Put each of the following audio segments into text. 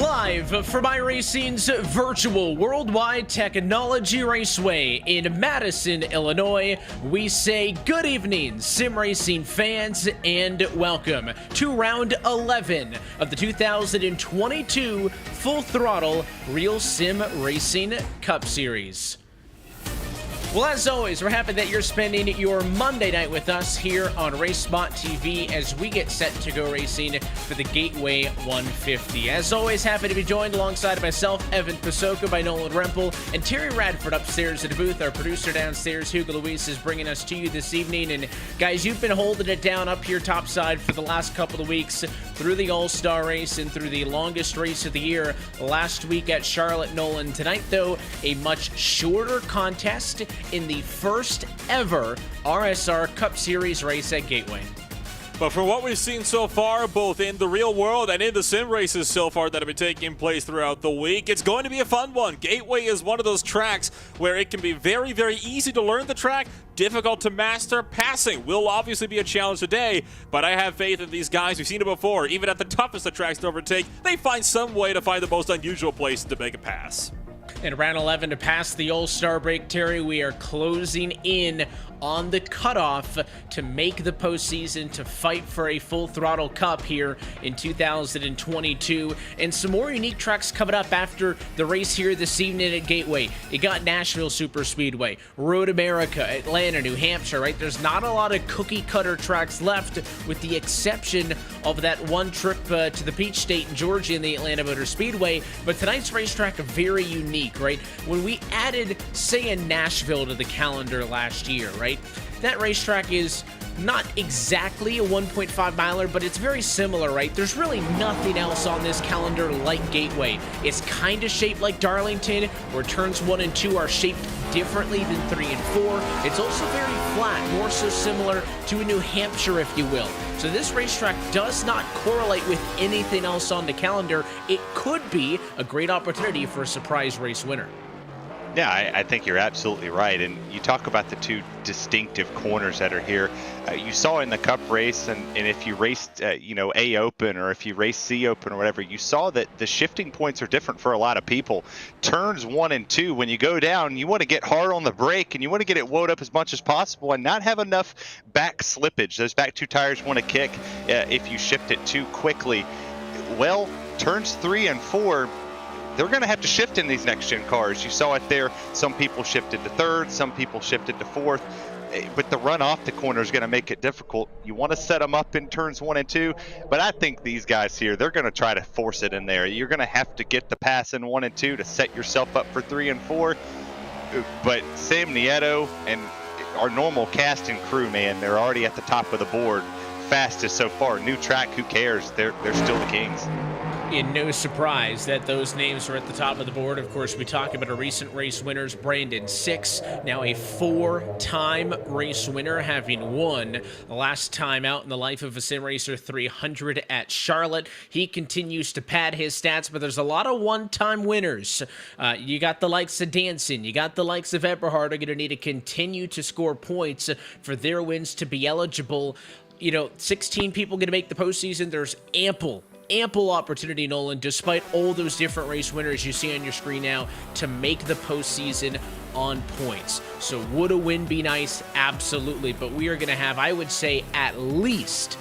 Live from iRacing's virtual worldwide technology raceway in Madison, Illinois, we say good evening, sim racing fans, and welcome to round 11 of the 2022 Full Throttle Real Sim Racing Cup Series. Well, as always, we're happy that you're spending your Monday night with us here on RaceSpotTV as we get set to go racing for the Gateway 150. As always, happy to be joined alongside myself, Evan Pasoko, by Nolan Rempel, and Terry Radford upstairs at the booth. Our producer downstairs, Hugo Luis, is bringing us to you this evening. And guys, you've been holding it down up here topside for the last couple of weeks through the All-Star race and through the longest race of the year last week at Charlotte. Nolan, tonight, though, a much shorter contest in the first ever RSR Cup Series race at Gateway. But from what we've seen so far, both in the real world and in the sim races so far that have been taking place throughout the week, it's going to be a fun one. Gateway is one of those tracks where it can be very, very easy to learn the track, difficult to master. Passing will obviously be a challenge today, but I have faith in these guys. We've seen it before. Even at the toughest of tracks to overtake, they find some way to find the most unusual place to make a pass. In round 11 to pass the All-Star break, Terry, we are closing in on the cutoff to make the postseason, to fight for a Full Throttle Cup here in 2022. And some more unique tracks coming up after the race here this evening at Gateway. You got Nashville Superspeedway, Road America, Atlanta, New Hampshire, right? There's not a lot of cookie-cutter tracks left with the exception of that one trip to the Peach State in Georgia in the Atlanta Motor Speedway. But tonight's racetrack is very unique, right? When we added, say, a Nashville to the calendar last year, right? That racetrack is not exactly a 1.5 miler, but it's very similar, right? There's really nothing else on this calendar like Gateway. It's kind of shaped like Darlington, where turns 1 and 2 are shaped differently than 3 and 4. It's also very flat, more so similar to a New Hampshire, if you will. So this racetrack does not correlate with anything else on the calendar. It could be a great opportunity for a surprise race winner. Yeah, I think you're absolutely right. And you talk about the two distinctive corners that are here. You saw in the Cup race, and if you raced, A Open or if you race C Open or whatever, you saw that the shifting points are different for a lot of people. Turns 1 and 2, when you go down, you want to get hard on the brake and you want to get it wound up as much as possible and not have enough back slippage. Those back two tires want to kick if you shift it too quickly. Well, turns 3 and 4, they're going to have to shift in these next-gen cars. You saw it there. Some people shifted to third, some people shifted to fourth. But the run off the corner is going to make it difficult. You want to set them up in turns 1 and 2, but I think these guys here, they're going to try to force it in there. You're going to have to get the pass in 1 and 2 to set yourself up for 3 and 4. But Sam Nieto and our normal casting crew, man, they're already at the top of the board. Fastest so far. New track, who cares? They're still the kings. In no surprise that those names are at the top of the board. Of course, we talk about a recent race winners, Brandon Six, now a 4-time race winner, having won the last time out in the life of a sim racer 300 at Charlotte. He continues to pad his stats, but there's a lot of one-time winners. You got the likes of Danson, you got the likes of Eberhard are going to need to continue to score points for their wins to be eligible. 16 people going to make the postseason. There's ample opportunity, Nolan, despite all those different race winners you see on your screen now, to make the postseason on points. So would a win be nice? Absolutely. But we are going to have, I would say, at least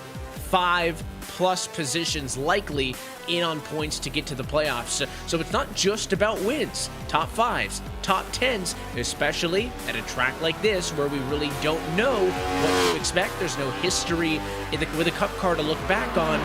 5+ positions likely in on points to get to the playoffs. So it's not just about wins. Top 5s, top 10s, especially at a track like this where we really don't know what to expect. There's no history with a cup car to look back on.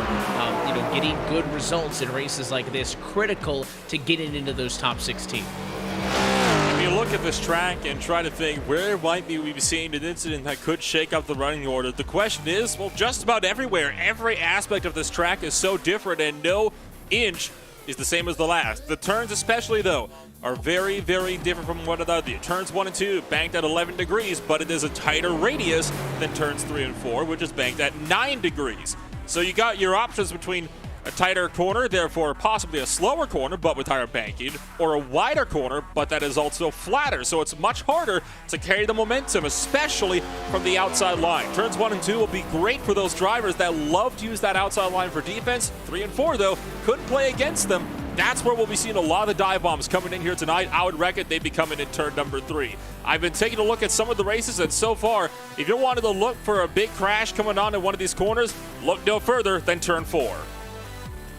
Getting good results in races like this, critical to getting into those top 16. If you look at this track and try to think where might we be seeing an incident that could shake up the running order, the question is, well, just about everywhere. Every aspect of this track is so different and no inch is the same as the last. The turns especially, though, are very, very different from one another. Turns 1 and 2 banked at 11 degrees, but it is a tighter radius than turns 3 and 4, which is banked at 9 degrees. So you got your options between a tighter corner, therefore possibly a slower corner, but with higher banking, or a wider corner, but that is also flatter. So it's much harder to carry the momentum, especially from the outside line. Turns 1 and 2 will be great for those drivers that love to use that outside line for defense. 3 and 4, though, could play against them. That's where we'll be seeing a lot of the dive bombs coming in here tonight. I would reckon they'd be coming in turn number 3. I've been taking a look at some of the races, and so far, if you're wanting to look for a big crash coming on in one of these corners, look no further than turn 4.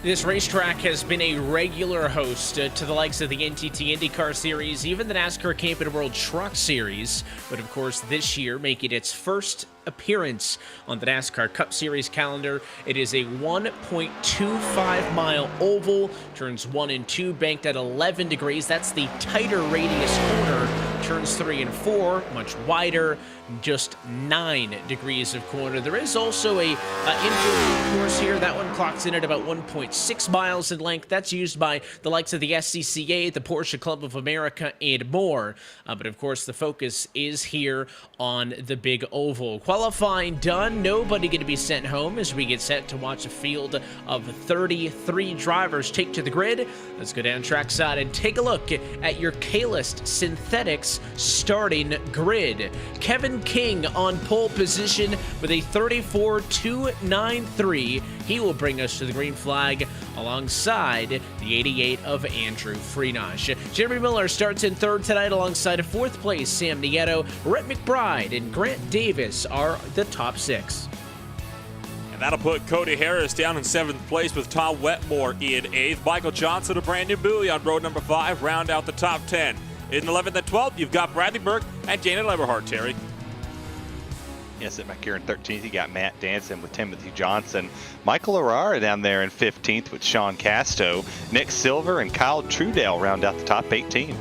This racetrack has been a regular host to the likes of the NTT IndyCar Series, even the NASCAR Camping World Truck Series, but of course this year making its first appearance on the NASCAR Cup Series calendar. It is a 1.25-mile oval, turns 1 and 2 banked at 11 degrees. That's the tighter radius corner. Turns 3 and 4, much wider, just 9 degrees of corner. There is also a infield course here. That one clocks in at about 1.6 miles in length. That's used by the likes of the SCCA, the Porsche Club of America, and more. But of course, the focus is here on the big oval. Qualifying done. Nobody going to be sent home as we get set to watch a field of 33 drivers take to the grid. Let's go down trackside and take a look at your K-List Synthetics starting grid. Kevin King on pole position with a 34.293. He will bring us to the green flag alongside the 88 of Andrew Freenash. Jeremy Miller starts in third tonight alongside a fourth place Sam Nieto. Rhett McBride and Grant Davis are the top 6. And that'll put Cody Harris down in 7th place with Tom Wetmore in 8th. Michael Johnson and Brandon Bowie on road number 5 round out the top 10. In 11th and 12th, you've got Bradley Burke and Dana Leberhart, Terry. Yes, back here in 13th, you got Matt Danson with Timothy Johnson. Michael Arara down there in 15th with Sean Casto. Nick Silver and Kyle Trudell round out the top 18.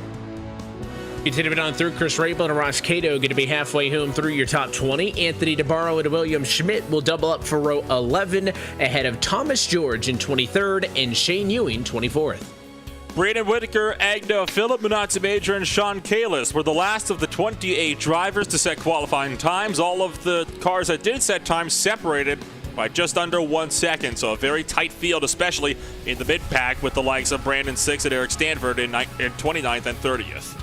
Continuing on through, Chris Rabel and Ross Cato going to be halfway home through your top 20. Anthony DeBarro and William Schmidt will double up for row 11 ahead of Thomas George in 23rd and Shane Ewing 24th. Braden Whitaker, Agno, Philip Munatzi Major, and Sean Kalis were the last of the 28 drivers to set qualifying times. All of the cars that did set times separated by just under 1 second, so a very tight field, especially in the mid-pack with the likes of Brandon Six and Eric Stanford in 29th and 30th.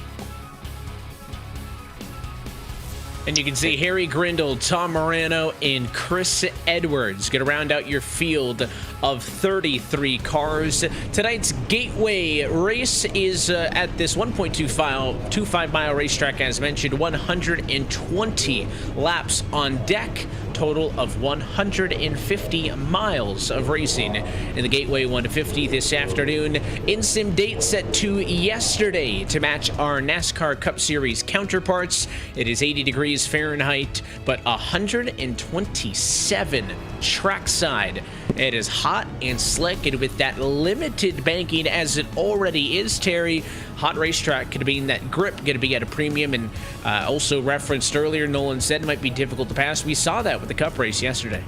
And you can see Harry Grindle, Tom Morano, and Chris Edwards going to round out your field of 33 cars. Tonight's Gateway race is at this 1.25-mile racetrack, as mentioned, 120 laps on deck. Total of 150 miles of racing in the Gateway 150 this afternoon. In-sim date set to yesterday to match our NASCAR Cup Series counterparts. It is 80 degrees Fahrenheit, but 127 trackside. It is hot and slick, and with that limited banking as it already is, Terry, hot racetrack could mean that grip going to be at a premium, and also referenced earlier, Nolan said it might be difficult to pass. We saw that with the Cup race yesterday.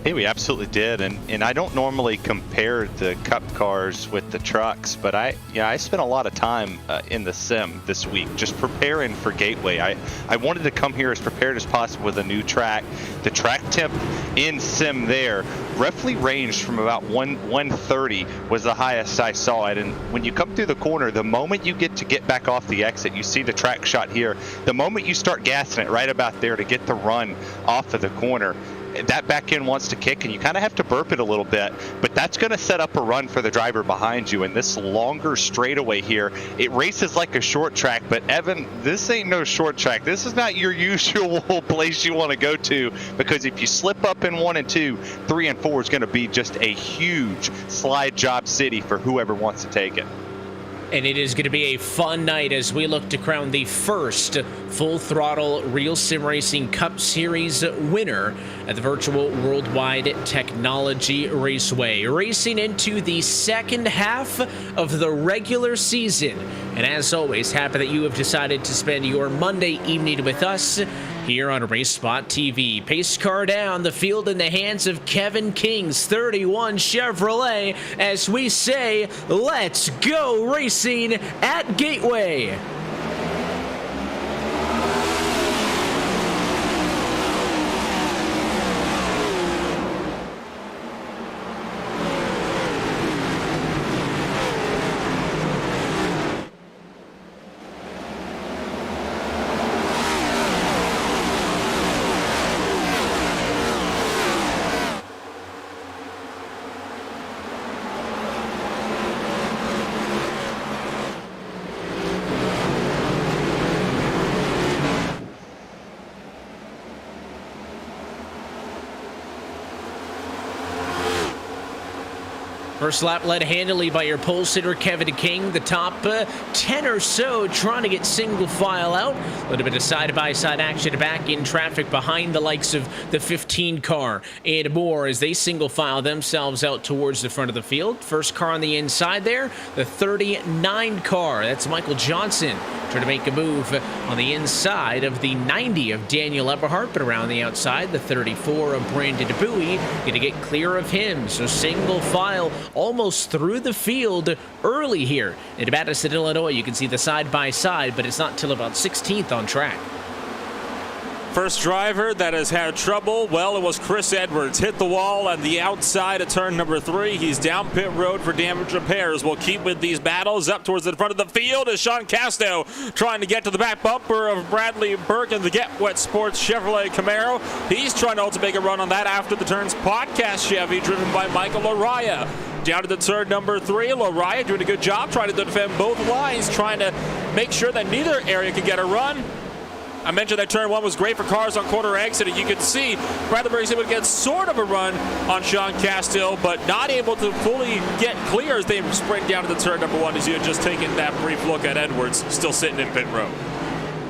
Hey, we absolutely did, and I don't normally compare the Cup cars with the trucks, but I spent a lot of time in the sim this week just preparing for Gateway. I wanted to come here as prepared as possible with a new track. The track temp in sim there roughly ranged from about 130 was the highest I saw it, and when you come through the corner, the moment you get back off the exit, you see the track shot here. The moment you start gassing it right about there to get the run off of the corner, that back end wants to kick, and you kind of have to burp it a little bit, but that's going to set up a run for the driver behind you. And this longer straightaway here, it races like a short track, but Evan, this ain't no short track. This is not your usual place you want to go to, because if you slip up in 1 and 2, 3 and 4 is going to be just a huge slide job city for whoever wants to take it. And it is going to be a fun night as we look to crown the first Full Throttle Real Sim Racing Cup Series winner at the virtual Worldwide Technology Raceway. Racing into the second half of the regular season. And as always, happy that you have decided to spend your Monday evening with us here on RaceSpotTV. Pace car down, the field in the hands of Kevin King's 31 Chevrolet as we say, let's go racing at Gateway. First lap led handily by your pole sitter, Kevin King. The top 10 or so trying to get single file out. A little bit of side-by-side action back in traffic behind the likes of the 15 car and more as they single file themselves out towards the front of the field. First car on the inside there, the 39 car. That's Michael Johnson trying to make a move on the inside of the 90 of Daniel Eberhardt, but around the outside, the 34 of Brandon Bowie. Going to get clear of him. So single file almost through the field early here in Madison, Illinois. You can see the side-by-side, but it's not till about 16th on track. First driver that has had trouble, well, it was Chris Edwards. Hit the wall on the outside of turn number 3. He's down pit road for damage repairs. We'll keep with these battles up towards the front of the field as Sean Casto trying to get to the back bumper of Bradley Burke in the Get Wet Sports Chevrolet Camaro. He's trying to also make a run on that after the turns podcast Chevy driven by Michael Araya. Down to the turn number 3, Lariah doing a good job trying to defend both lines, trying to make sure that neither area can get a run. I mentioned that turn 1 was great for cars on corner exit, and you can see Bradley Burke's able to get sort of a run on Sean Castill, but not able to fully get clear as they sprint down to the turn number 1 as you had just taken that brief look at Edwards, still sitting in pit road.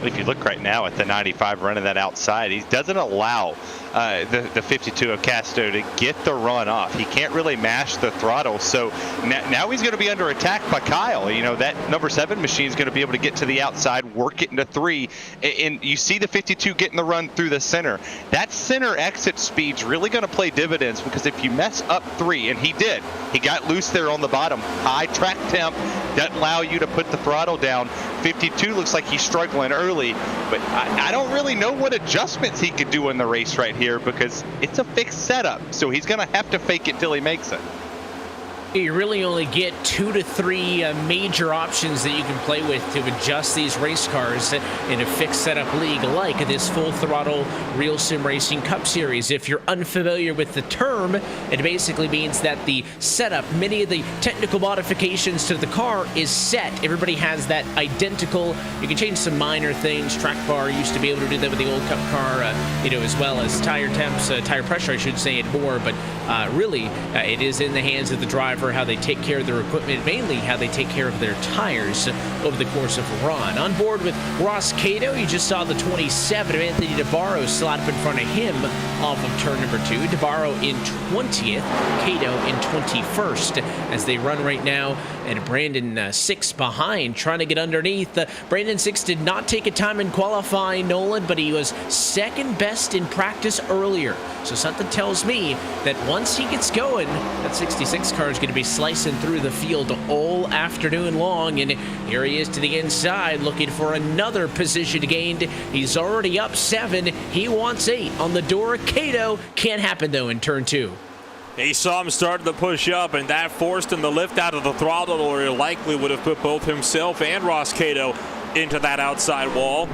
If you look right now at the 95 running that outside, he doesn't allow the 52 of Casto to get the run off. He can't really mash the throttle, so now he's going to be under attack by Kyle. You know, that number 7 machine is going to be able to get to the outside, work it into 3, and you see the 52 getting the run through the center. That center exit speed's really going to play dividends, because if you mess up 3, and he did, he got loose there on the bottom, high track temp, doesn't allow you to put the throttle down. 52 looks like he's struggling early, but I don't really know what adjustments he could do in the race right here, because it's a fixed setup, so he's going to have to fake it till he makes it. You really only get 2 to 3 major options that you can play with to adjust these race cars in a fixed setup league like this Full Throttle Real Sim Racing Cup Series. If you're unfamiliar with the term, it basically means that the setup, many of the technical modifications to the car is set. Everybody has that identical. You can change some minor things. Track bar used to be able to do that with the old Cup car, as well as tire temps, tire pressure, I should say, and more. But really, it is in the hands of the driver how they take care of their equipment, mainly how they take care of their tires over the course of a run. On board with Ross Cato, you just saw the 27 of Anthony DeBarro slot up in front of him off of turn number 2. DeBarro in 20th, Cato in 21st as they run right now, and Brandon 6 behind, trying to get underneath. Brandon 6 did not take a time in qualifying, Nolan, but he was second best in practice earlier. So something tells me that once he gets going, that 66 car is going to be slicing through the field all afternoon long. And here he is to the inside looking for another position gained. He's already up 7. He wants 8 on the door of Cato. Can't happen though in turn 2. He saw him starting to push up, and that forced him to lift out of the throttle, or he likely would have put both himself and Ross Cato into that outside wall.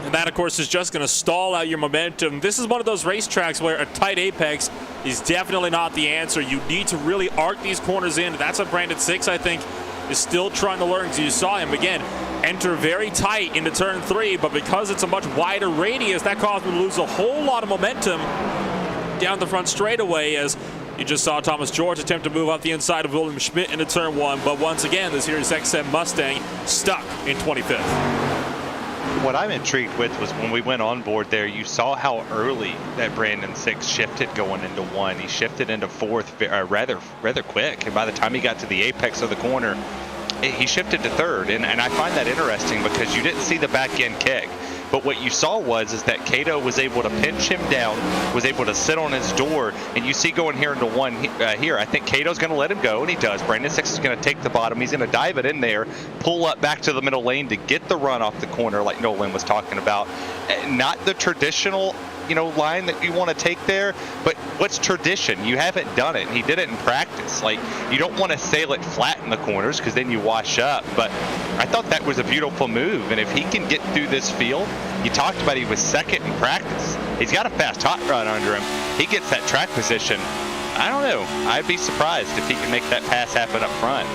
And that, of course, is just going to stall out your momentum. This is one of those racetracks where a tight apex is definitely not the answer. You need to really arc these corners in. That's what Brandon 6, I think, is still trying to learn, because you saw him, again, enter very tight into turn 3, but because it's a much wider radius, that caused him to lose a whole lot of momentum down the front straightaway, as you just saw Thomas George attempt to move up the inside of William Schmidt into turn 1, but once again, the Series XM Mustang stuck in 25th. What I'm intrigued with was when we went on board there, you saw how early that Brandon 6 shifted going into 1. He shifted into 4th rather quick, and by the time he got to the apex of the corner, he shifted to 3rd, and I find that interesting because you didn't see the back end kick. But what you saw is that Cato was able to pinch him down, was able to sit on his door, and you see going here into 1 here, I think Cato's going to let him go, and he does. Brandon 6 is going to take the bottom. He's going to dive it in there, pull up back to the middle lane to get the run off the corner like Nolan was talking about. Not the traditional line that you want to take there, but what's tradition? You haven't done it. He did it in practice. Like, you don't want to sail it flat in the corners because then you wash up, but I thought that was a beautiful move, and if he can get through this field, you talked about he was second in practice. He's got a fast hot rod under him. He gets that track position. I don't know. I'd be surprised if he can make that pass happen up front.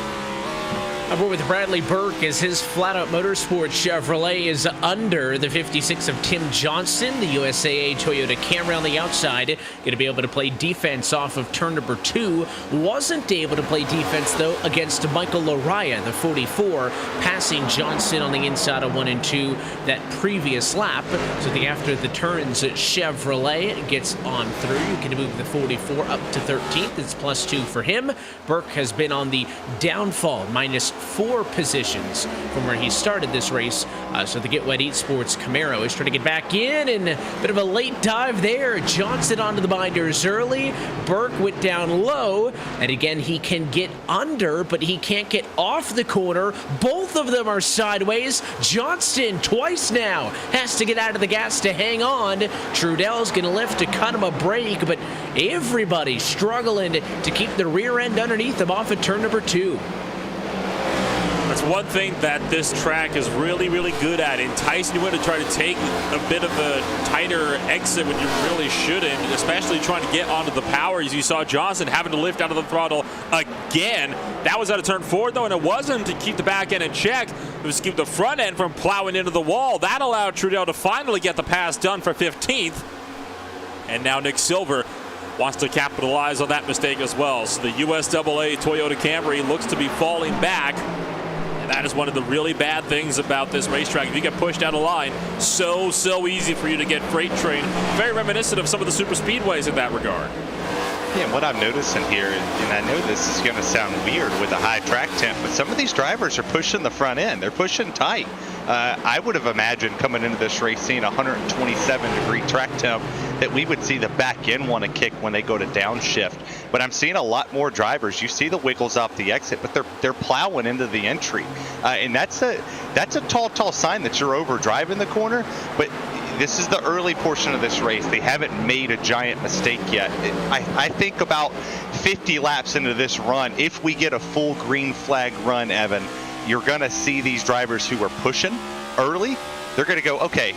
We're with Bradley Burke as his Flat Out Motorsports Chevrolet is under the 56 of Tim Johnston, the USAA Toyota Camry on the outside. Going to be able to play defense off of turn number 2. Wasn't able to play defense, though, against Michael Laraya, the 44, passing Johnston on the inside of 1 and 2 that previous lap. So after the turns, Chevrolet gets on through. You can move the 44 up to 13th. It's +2 for him. Burke has been on the downfall, -4 positions from where he started this race. So the Get Wet Eat Sports Camaro is trying to get back in, and a bit of a late dive there. Johnson onto the binders early. Burke went down low, and again, he can get under, but he can't get off the corner. Both of them are sideways. Johnston twice now has to get out of the gas to hang on. Trudell's going to lift to cut him a break, but everybody struggling to keep the rear end underneath them off of turn number 2. That's one thing that this track is really, really good at, enticing you in to try to take a bit of a tighter exit when you really shouldn't, especially trying to get onto the power. As you saw Johnson having to lift out of the throttle again. That was out of turn 4, though, and it wasn't to keep the back end in check. It was to keep the front end from plowing into the wall. That allowed Trudell to finally get the pass done for 15th. And now Nick Silver wants to capitalize on that mistake as well. So the USAA Toyota Camry looks to be falling back. That is one of the really bad things about this racetrack. If you get pushed down a line, so easy for you to get freight train. Very reminiscent of some of the super speedways in that regard. Yeah, and what I'm noticing here, and I know this is going to sound weird with a high track temp, but some of these drivers are pushing the front end. They're pushing tight. I would have imagined coming into this race seeing 127-degree track temp that we would see the back end want to kick when they go to downshift. But I'm seeing a lot more drivers. You see the wiggles off the exit, but they're plowing into the entry, and that's a tall sign that you're over driving the corner. But this is the early portion of this race. They haven't made a giant mistake yet. I think about 50 laps into this run, if we get a full green flag run, Evan, you're going to see these drivers who are pushing early. They're going to go, okay,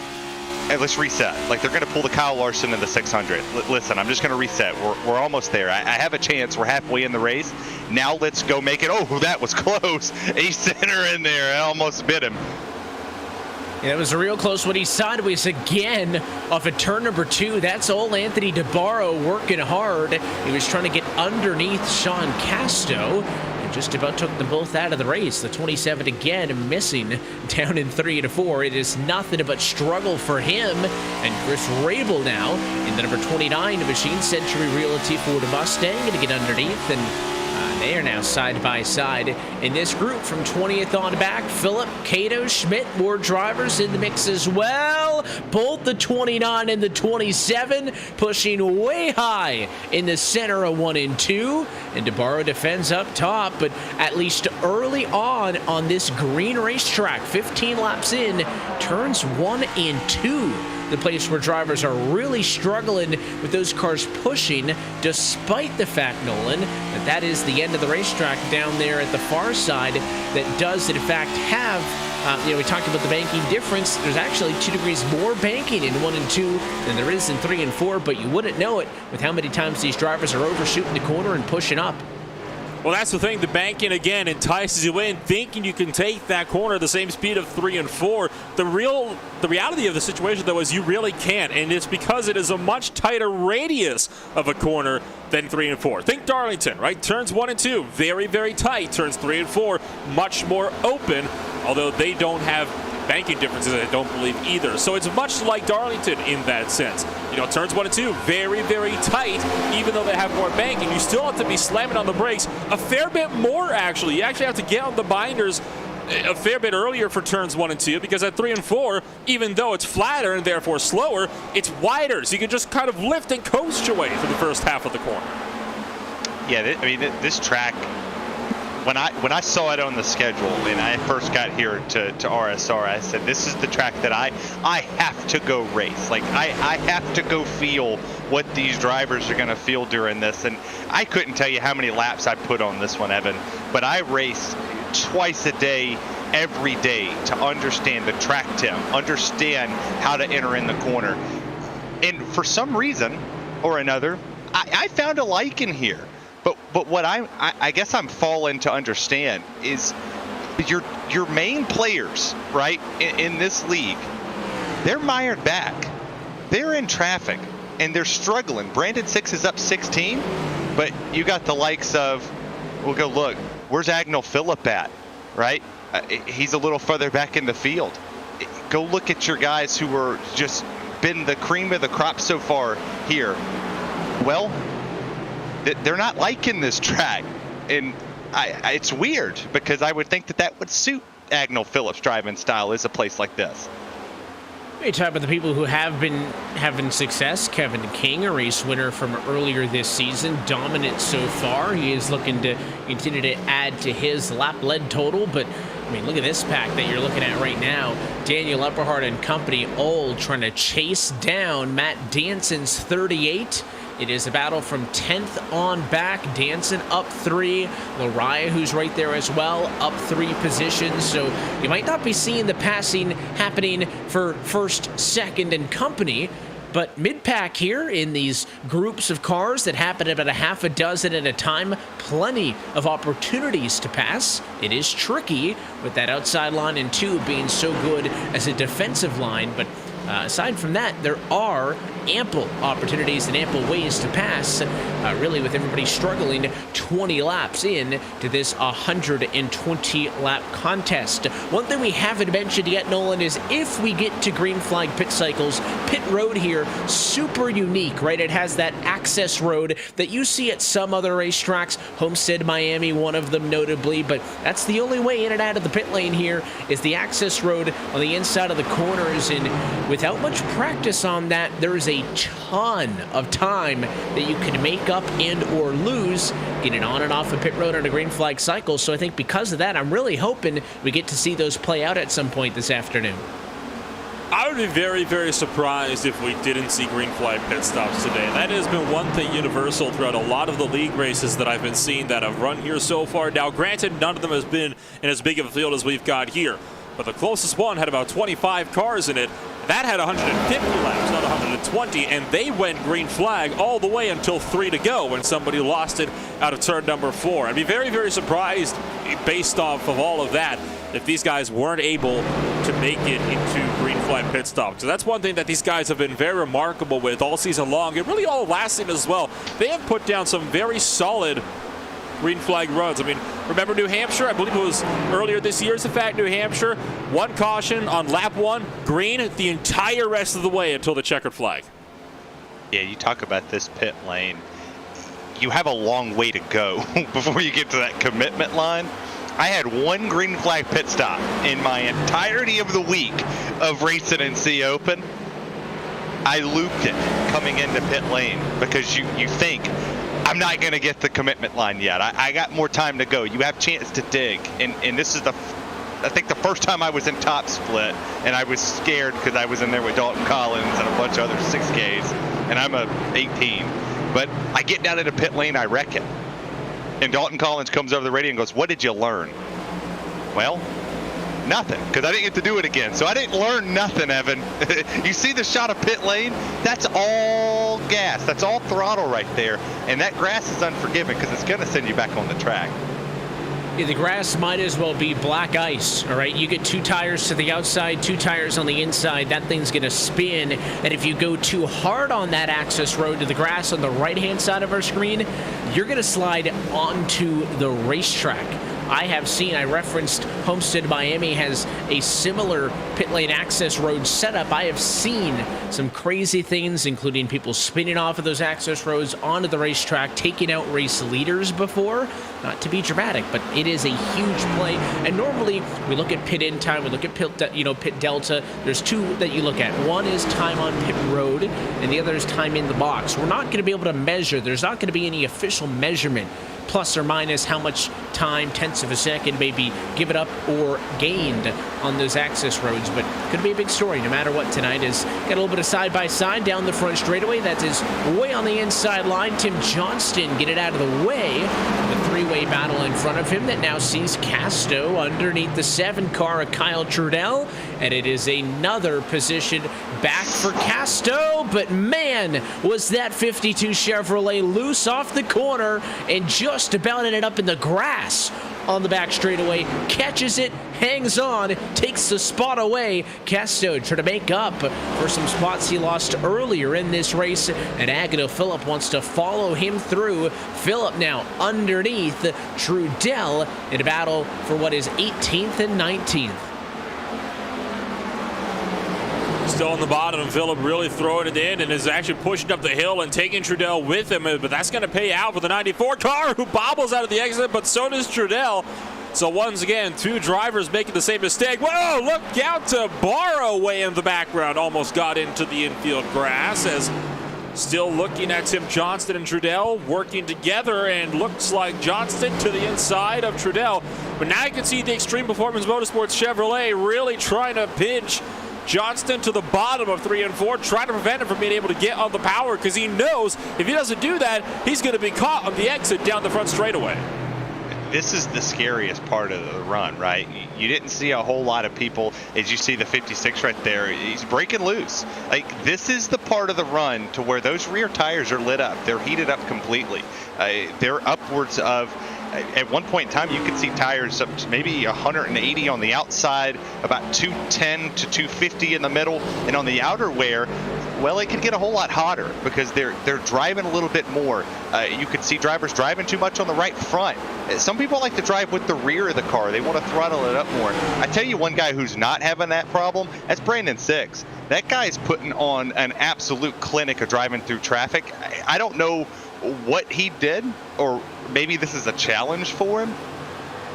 hey, let's reset. Like, they're going to pull the Kyle Larson in the 600. Listen, I'm just going to reset. We're almost there. I have a chance. We're halfway in the race. Now let's go make it. Oh, that was close. A center in there. I almost bit him. Yeah, it was a real close one. He's sideways again off of turn number 2. That's old Anthony DeBarro working hard. He was trying to get underneath Sean Casto and just about took them both out of the race. The 27 again missing down in 3 to 4. It is nothing but struggle for him. And Chris Rabel now in the number 29 Machine Century Realty Ford Mustang going to get underneath, and they are now side by side in this group from 20th on back. Phillip, Cato, Schmidt, more drivers in the mix as well. Both the 29 and the 27 pushing way high in the center of 1 and 2. And DeBarro defends up top, but at least early on this green racetrack, 15 laps in, turns 1 and 2. The place where drivers are really struggling with those cars pushing, despite the fact, Nolan, that is the end of the racetrack down there at the far side that does, in fact, have, we talked about the banking difference. There's actually 2 degrees more banking in 1 and 2 than there is in 3 and 4, but you wouldn't know it with how many times these drivers are overshooting the corner and pushing up. Well, that's the thing. The banking, again, entices you in, thinking you can take that corner at the same speed of 3 and 4. The reality of the situation, though, is you really can't, and it's because it is a much tighter radius of a corner than 3 and 4. Think Darlington, right? Turns 1 and 2, very, very tight. Turns 3 and 4, much more open, although they don't have banking differences, I don't believe either. So it's much like Darlington in that sense. Turns 1 and 2, very, very tight, even though they have more banking. You still have to be slamming on the brakes a fair bit more, actually. You actually have to get on the binders a fair bit earlier for turns 1 and 2, because at 3 and 4, even though it's flatter and therefore slower, it's wider. So you can just kind of lift and coast your way through the first half of the corner. Yeah, this track, when I saw it on the schedule and I first got here to RSR, I said, this is the track that I have to go race. Like, I have to go feel what these drivers are going to feel during this. And I couldn't tell you how many laps I put on this one, Evan, but I race twice a day, every day, to understand the track temp, understand how to enter in the corner. And for some reason or another, I found a like in here. But what I guess I'm falling to understand is Your main players, right, in this league, they're mired back. They're in traffic, and they're struggling. Brandon 6 is up 16, but you got the likes of, we'll go look, where's Agnell Phillip at, right? He's a little further back in the field. Go look at your guys who were just been the cream of the crop so far here. Well, they're not liking this track, and it's weird because I would think that would suit Agnell Phillip's driving style, is a place like this. You talk about the people who have been having success. Kevin King, a race winner from earlier this season, dominant so far. He is looking to continue to add to his lap lead total, but I mean, look at this pack that you're looking at right now. Daniel Epperhart and company all trying to chase down Matt Danson's 38. It is a battle from 10th on back. Danson up 3. Lariah, who's right there as well, up 3 positions. So you might not be seeing the passing happening for first, second, and company. But mid-pack here in these groups of cars that happen about a half a dozen at a time, plenty of opportunities to pass. It is tricky with that outside line and 2 being so good as a defensive line, but aside from that, there are ample opportunities and ample ways to pass, really with everybody struggling 20 laps in to this 120-lap contest. One thing we haven't mentioned yet, Nolan, is if we get to green flag pit cycles, pit road here, super unique, right? It has that access road that you see at some other racetracks, Homestead, Miami, one of them notably, but that's the only way in and out of the pit lane here is the access road on the inside of the corners, and without much practice on that, there is a ton of time that you can make up and or lose getting on and off a pit road on a green flag cycle. So I think because of that, I'm really hoping we get to see those play out at some point this afternoon. I would be very, very surprised if we didn't see green flag pit stops today. That has been one thing universal throughout a lot of the league races that I've been seeing that have run here so far. Now, granted, none of them has been in as big of a field as we've got here, but the closest one had about 25 cars in it. That had 150 laps, not 120, and they went green flag all the way until 3 to go when somebody lost it out of turn number 4. I'd be very, very surprised, based off of all of that, if these guys weren't able to make it into green flag pit stops. So that's one thing that these guys have been very remarkable with all season long, and really all last season as well. They have put down some very solid green flag runs. I mean, remember New Hampshire? I believe it was earlier this year. In fact, New Hampshire, 1 caution on lap 1, green the entire rest of the way until the checkered flag. Yeah, you talk about this pit lane. You have a long way to go before you get to that commitment line. I had 1 green flag pit stop in my entirety of the week of racing in C Open. I looped it coming into pit lane because you think, I'm not going to get the commitment line yet. I got more time to go. You have chance to dig. And this is I think the first time I was in top split, and I was scared because I was in there with Dalton Collins and a bunch of other 6Ks, and I'm a 18. But I get down into pit lane, I wreck it. And Dalton Collins comes over the radio and goes, what did you learn? Well, nothing, because I didn't get to do it again. So I didn't learn nothing, Evan. You see the shot of pit lane? That's all gas. That's all throttle right there. And that grass is unforgiving because it's going to send you back on the track. Yeah, the grass might as well be black ice, all right? You get 2 tires to the outside, 2 tires on the inside. That thing's going to spin. And if you go too hard on that access road to the grass on the right-hand side of our screen, you're going to slide onto the racetrack. I referenced Homestead, Miami has a similar pit lane access road setup. I have seen some crazy things, including people spinning off of those access roads onto the racetrack, taking out race leaders before. Not to be dramatic, but it is a huge play. And normally we look at pit in time, we look at pit delta. There's 2 that you look at. One is time on pit road, and the other is time in the box. We're not going to be able to measure. There's not going to be any official measurement, plus or minus how much time, tenths of a second, may be given up or gained on those access roads. But could be a big story no matter what tonight. Is got a little bit of side-by-side down the front straightaway. That is way on the inside line. Tim Johnston get it out of the way. The 3-way battle in front of him that now sees Casto underneath the 7 car of Kyle Trudell. And it is another position back for Casto. But man, was that 52 Chevrolet loose off the corner and just about ended up in the grass on the back straightaway, catches it, hangs on, takes the spot away. Casto trying to make up for some spots he lost earlier in this race, and Agnew Phillip wants to follow him through. Phillip now underneath Trudell in a battle for what is 18th and 19th. Still on the bottom, Phillip really throwing it in and is actually pushing up the hill and taking Trudell with him, but that's going to pay out for the 94 car who bobbles out of the exit, but so does Trudell. So once again, two drivers making the same mistake. Whoa, look out to Barrow way in the background. Almost got into the infield grass as still looking at Tim Johnston and Trudell working together, and looks like Johnston to the inside of Trudell. But now you can see the Extreme Performance Motorsports Chevrolet really trying to pinch Johnston to the bottom of 3 and 4, trying to prevent him from being able to get on the power, because he knows if he doesn't do that, he's going to be caught on the exit down the front straightaway. This is the scariest part of the run, right? You didn't see a whole lot of people. As you see the 56 right there, he's breaking loose. Like, this is the part of the run to where those rear tires are lit up. They're heated up completely. They're upwards of, at one point in time, you could see tires up to maybe 180 on the outside, about 210 to 250 in the middle, and on the outer wear, well, it could get a whole lot hotter because they're driving a little bit more. You could see drivers driving too much on the right front. Some people like to drive with the rear of the car. They want to throttle it up more. I tell you one guy who's not having that problem, that's Brandon Six. That guy's putting on an absolute clinic of driving through traffic. I don't know what he did, or maybe this is a challenge for him.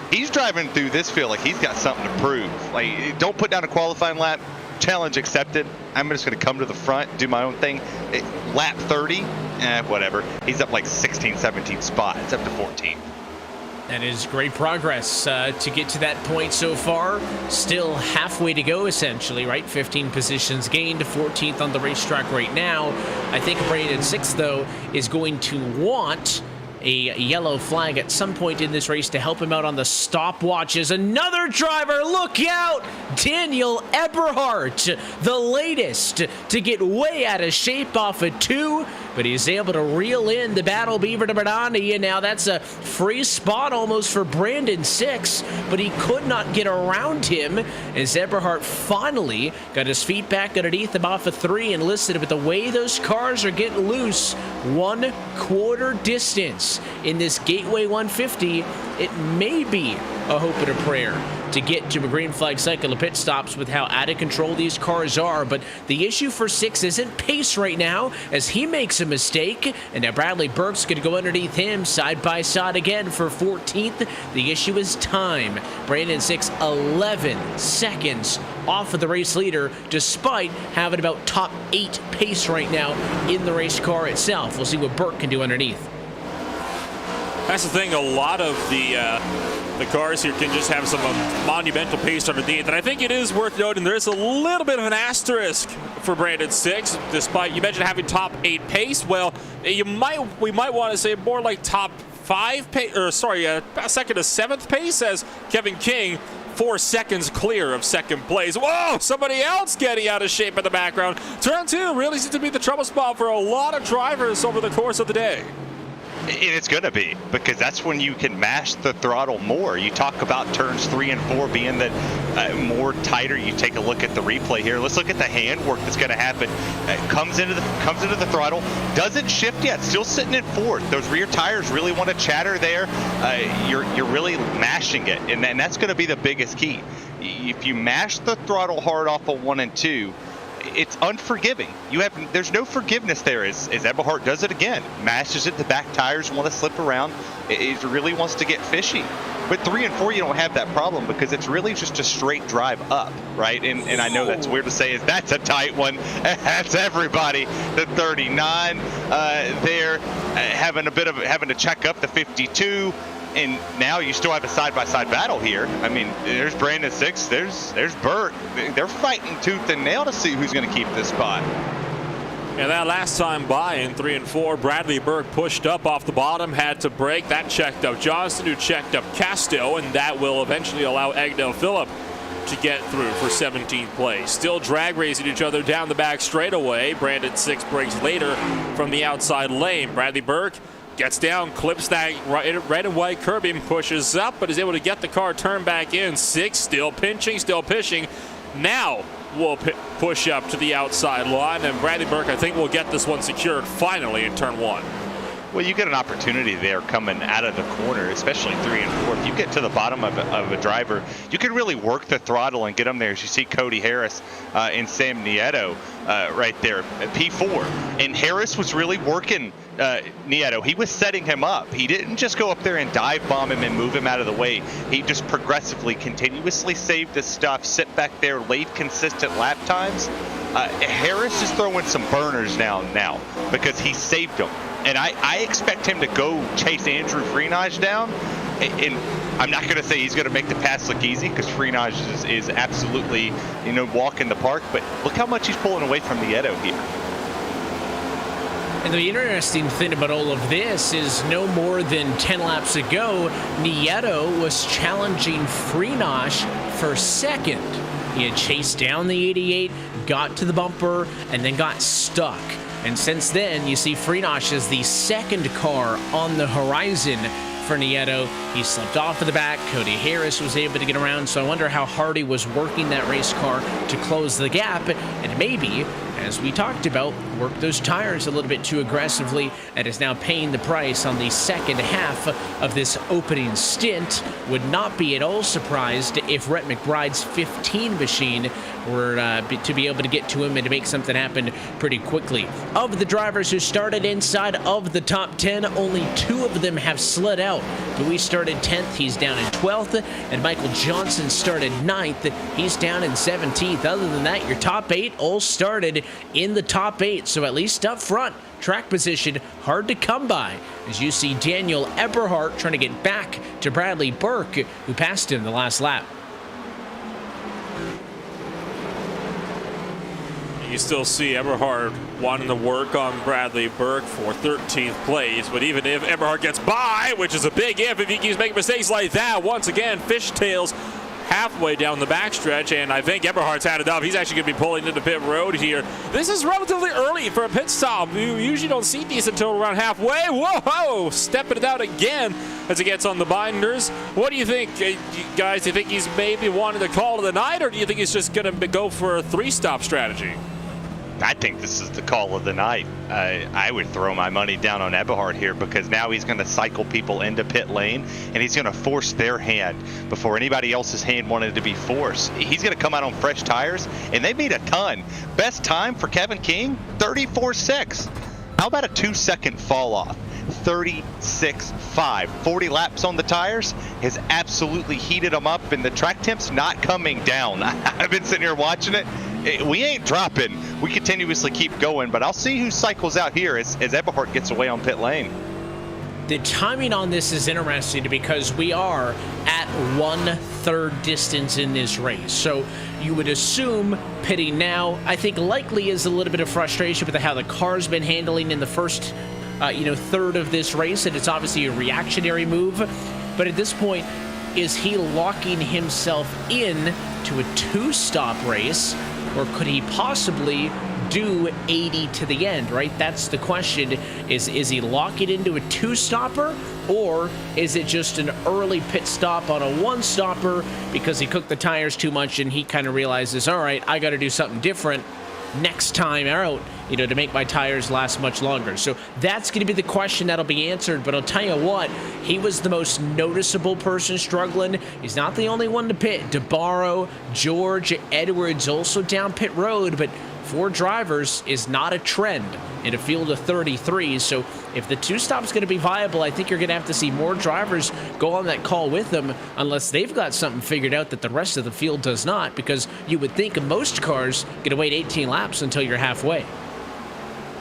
He's driving through this field like he's got something to prove. Like, don't put down a qualifying lap. Challenge accepted. I'm just going to come to the front, do my own thing. Lap 30, whatever. He's up like 16, 17 spots, up to 14. That is great progress to get to that point so far. Still halfway to go, essentially, right? 15 positions gained, 14th on the racetrack right now. I think Brandon Six, though, is going to want a yellow flag at some point in this race to help him out on the stopwatches. Another driver, look out! Daniel Eberhardt, the latest to get way out of shape off of 2, but he's able to reel in the Battle Beaver to Bernani, and now that's a free spot almost for Brandon Six, but he could not get around him as Eberhardt finally got his feet back underneath him off of 3, and listed with the way those cars are getting loose, 1/4 distance in this Gateway 150, it may be a hope and a prayer to get to a green flag cycle of pit stops with how out of control these cars are. But the issue for Six isn't pace right now, as he makes a mistake, and now Bradley Burke's going to go underneath him side by side again for 14th. The issue is time. Brandon Six 11 seconds off of the race leader, despite having about top 8 pace right now in the race car itself. We'll see what Burke can do underneath. That's the thing, a lot of the cars here can just have some monumental pace underneath, and I think it is worth noting there is a little bit of an asterisk for Brandon Six, despite you mentioned having top 8 pace. Well, we might want to say more like top 5 pace, or sorry, 2nd to 7th pace, as Kevin King 4 seconds clear of 2nd place. Whoa, somebody else getting out of shape in the background. Turn 2 really seems to be the trouble spot for a lot of drivers over the course of the day. And it's going to be, because that's when you can mash the throttle more. You talk about turns 3 and 4 being that more tighter. You take a look at the replay here. Let's look at the handwork that's going to happen. Comes into the throttle, doesn't shift yet, still sitting in 4th. Those rear tires really want to chatter there. You're really mashing it, and that's going to be the biggest key. If you mash the throttle hard off of 1 and 2, it's unforgiving. There's no forgiveness there as Eberhardt does it again. Mashes it, the back tires want to slip around. It really wants to get fishy. But 3 and 4, you don't have that problem because it's really just a straight drive up, right? And I know that's weird to say, that's a tight one. That's everybody. The 39 there, having to check up the 52. And now you still have a side-by-side battle here. I mean, there's Brandon Six, there's Burt. They're fighting tooth and nail to see who's going to keep this spot. And that last time by in 3 and 4, Bradley Burke pushed up off the bottom, had to brake. That checked up Johnston, who checked up Casto, and that will eventually allow Agnew Phillip to get through for 17th place. Still drag racing each other down the back straightaway. Brandon Six brakes later from the outside lane. Bradley Burke Gets down, clips that red and white curbing, pushes up, but is able to get the car turned back in. 6 still pinching, still pushing. Now will push up to the outside line, and Bradley Burke, I think, will get this one secured finally in turn 1. Well, you get an opportunity there coming out of the corner, especially 3 and 4. If you get to the bottom of a driver, you can really work the throttle and get them there. As you see Cody Harris and Sam Nieto right there at P4. And Harris was really working Nieto. He was setting him up. He didn't just go up there and dive bomb him and move him out of the way. He just progressively, continuously saved his stuff, sit back there, laid consistent lap times. Harris is throwing some burners now because he saved them. And I expect him to go chase Andrew Freenage down. And I'm not going to say he's going to make the pass look easy, because Freenage is absolutely, walk in the park. But look how much he's pulling away from Nieto here. And the interesting thing about all of this is no more than 10 laps ago, Nieto was challenging Freenage for second. He had chased down the 88, got to the bumper, and then got stuck. And since then, you see Freenage as the second car on the horizon for Nieto. He slipped off of the back. Cody Harris was able to get around, so I wonder how hard he was working that race car to close the gap. And maybe, as we talked about, work those tires a little bit too aggressively, and is now paying the price on the second half of this opening stint. Would not be at all surprised if Rhett McBride's 15 machine were to be able to get to him and to make something happen pretty quickly. Of the drivers who started inside of the top 10, only 2 of them have slid out. Louis started 10th, he's down in 12th, and Michael Johnson started 9th, he's down in 17th. Other than that, your top 8 all started in the top 8, so at least up front, track position hard to come by, as you see Daniel Eberhardt trying to get back to Bradley Burke, who passed him the last lap. You still see Eberhard wanting to work on Bradley Burke for 13th place, but even if Eberhard gets by, which is a big if he keeps making mistakes like that, once again, fishtails halfway down the backstretch, and I think Eberhard's had enough. He's actually going to be pulling into pit road here. This is relatively early for a pit stop. You usually don't see these until around halfway. Whoa! Stepping it out again as he gets on the binders. What do you think, guys? Do you think he's maybe wanting to call it the night, or do you think he's just going to go for a 3-stop strategy? I think this is the call of the night. I would throw my money down on Eberhard here, because now he's going to cycle people into pit lane, and he's going to force their hand before anybody else's hand wanted to be forced. He's going to come out on fresh tires, and they made a ton. Best time for Kevin King, 34.6. How about a 2-second fall off? 36.5. 40 laps on the tires has absolutely heated them up, and the track temp's not coming down. I've been sitting here watching it. We ain't dropping. We continuously keep going, but I'll see who cycles out here as Eberhard gets away on pit lane. The timing on this is interesting because we are at 1/3 distance in this race. So you would assume pitting now, I think likely is a little bit of frustration with how the car's been handling in the first third of this race, and it's obviously a reactionary move. But at this point, is he locking himself in to a 2-stop race, or could he possibly do 80 to the end, right? That's the question. Is he locking into a 2-stopper, or is it just an early pit stop on a 1-stopper because he cooked the tires too much and he kind of realizes, all right, I got to do something different next time out, to make my tires last much longer. So that's going to be the question that'll be answered. But I'll tell you what, he was the most noticeable person struggling. He's not the only one to pit. DeBarro, George, Edwards also down pit road, but 4 drivers is not a trend in a field of 33. So if the 2-stop is going to be viable, I think you're going to have to see more drivers go on that call with them, unless they've got something figured out that the rest of the field does not, because you would think most cars going to wait 18 laps until you're halfway.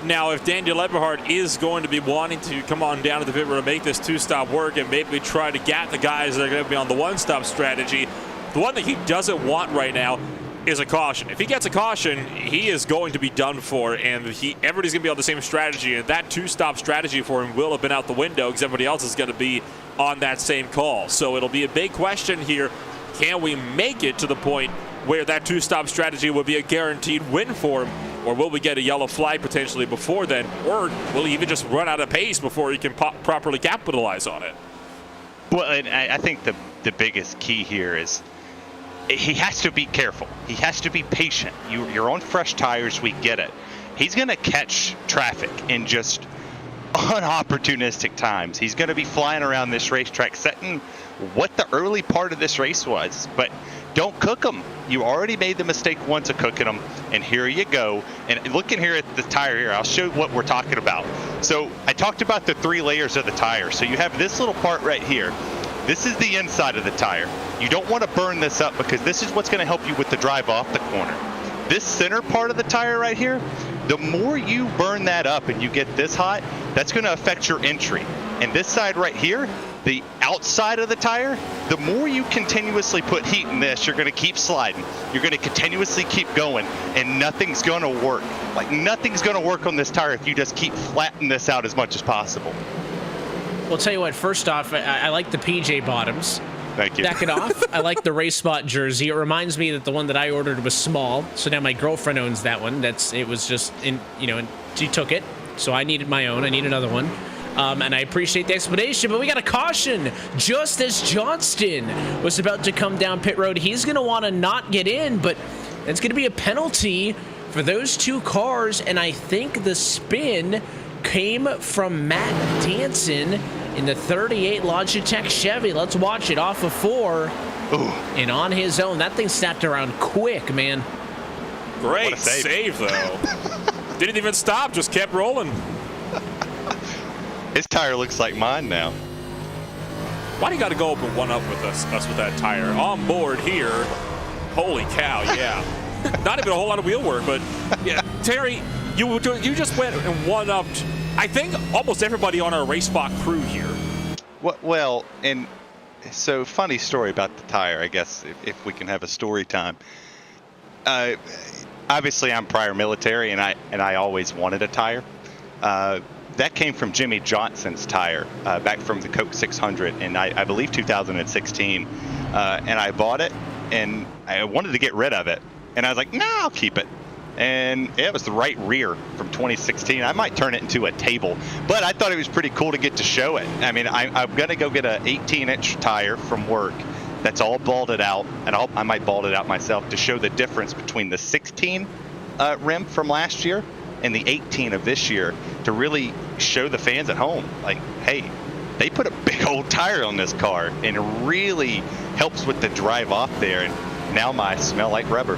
Now, if Daniel Eberhard is going to be wanting to come on down to the pit road and make this 2-stop work and maybe try to get the guys that are going to be on the 1-stop strategy, the one thing he doesn't want right now is a caution. If he gets a caution, he is going to be done for, and everybody's going to be on the same strategy, and that 2-stop strategy for him will have been out the window because everybody else is going to be on that same call. So it'll be a big question here. Can we make it to the point where that 2-stop strategy will be a guaranteed win for him, Or will we get a yellow flag potentially before then? Or will he even just run out of pace before he can properly capitalize on it? Well, and I think the biggest key here is he has to be careful. He has to be patient. You're on fresh tires. We get it. He's going to catch traffic in just unopportunistic times. He's going to be flying around this racetrack setting what the early part of this race was, but don't cook them. You already made the mistake once of cooking them, and here you go. And looking here at the tire here, I'll show you what we're talking about. So I talked about the 3 layers of the tire. So you have this little part right here. This is the inside of the tire. You don't want to burn this up because this is what's going to help you with the drive off the corner. This center part of the tire right here, the more you burn that up and you get this hot, that's going to affect your entry. And this side right here, the outside of the tire, the more you continuously put heat in this, you're going to keep sliding. You're going to continuously keep going, and nothing's going to work. Like, nothing's going to work on this tire if you just keep flattening this out as much as possible. Well, I'll tell you what, first off, I like the PJ bottoms. Thank you. Second off, I like the RaceSpot jersey. It reminds me that the one that I ordered was small, so now my girlfriend owns that one. It was just and she took it, so I needed my own. I need another one. And I appreciate the explanation, but we got a caution. Just as Johnston was about to come down pit road, he's going to want to not get in, but it's going to be a penalty for those 2 cars, and I think the spin came from Matt Danson in the 38 Logitech Chevy. Let's watch it off of 4. Ooh. And on his own. That thing snapped around quick, man. Great save, though. Didn't even stop, just kept rolling. His tire looks like mine now. Why do you got to go up and one up with us with that tire? On board here. Holy cow, yeah. Not even a whole lot of wheel work, but yeah, Terry, you just went and one-upped, I think, almost everybody on our RaceSpot crew here. Well, and so funny story about the tire, I guess, if we can have a story time. Obviously, I'm prior military, and I always wanted a tire. That came from Jimmy Johnson's tire back from the Coke 600 in, I believe, 2016. And I bought it, and I wanted to get rid of it. And I was like, no, I'll keep it. And it was the right rear from 2016. I might turn it into a table, but I thought it was pretty cool to get to show it. I mean, I'm going to go get an 18-inch tire from work that's all balded out, and I might bald it out myself to show the difference between the 16 rim from last year and the 18 of this year, to really show the fans at home, like, hey, they put a big old tire on this car, and it really helps with the drive off there. And now I smell like rubber.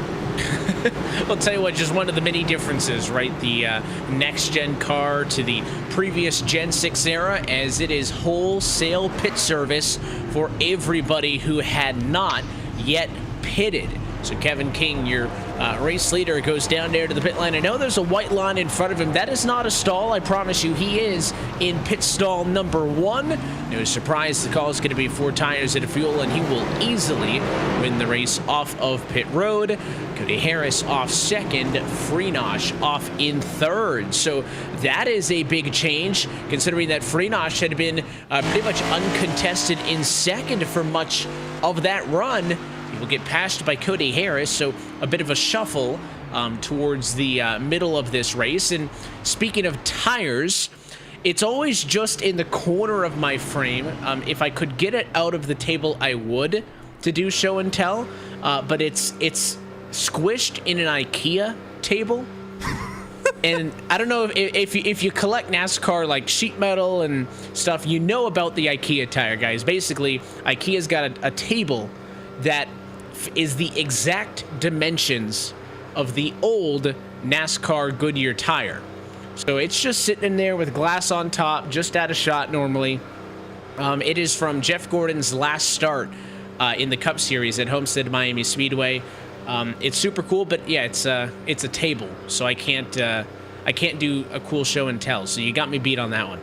I'll tell you what, just one of the many differences, right? The next-gen car to the previous Gen 6 era, as it is wholesale pit service for everybody who had not yet pitted. So Kevin King, your race leader, goes down there to the pit line. I know there's a white line in front of him. That is not a stall. I promise you, he is in pit stall number 1. No surprise, the call is going to be 4 tires and a fuel, and he will easily win the race off of pit road. Cody Harris off second, Freenosh off in third. So that is a big change, considering that Freenosh had been pretty much uncontested in second for much of that run. He will get passed by Cody Harris, so a bit of a shuffle towards the middle of this race. And speaking of tires, it's always just in the corner of my frame. If I could get it out of the table, I would, to do show and tell, but it's squished in an IKEA table. And I don't know if you collect NASCAR like sheet metal and stuff, you know about the IKEA tire, guys. Basically, IKEA's got a table that is the exact dimensions of the old NASCAR Goodyear tire. So it's just sitting in there with glass on top, just out of shot normally. It is from Jeff Gordon's last start in the Cup Series at Homestead Miami Speedway. It's super cool, but yeah, it's a table, so I can't do a cool show and tell. So you got me beat on that one.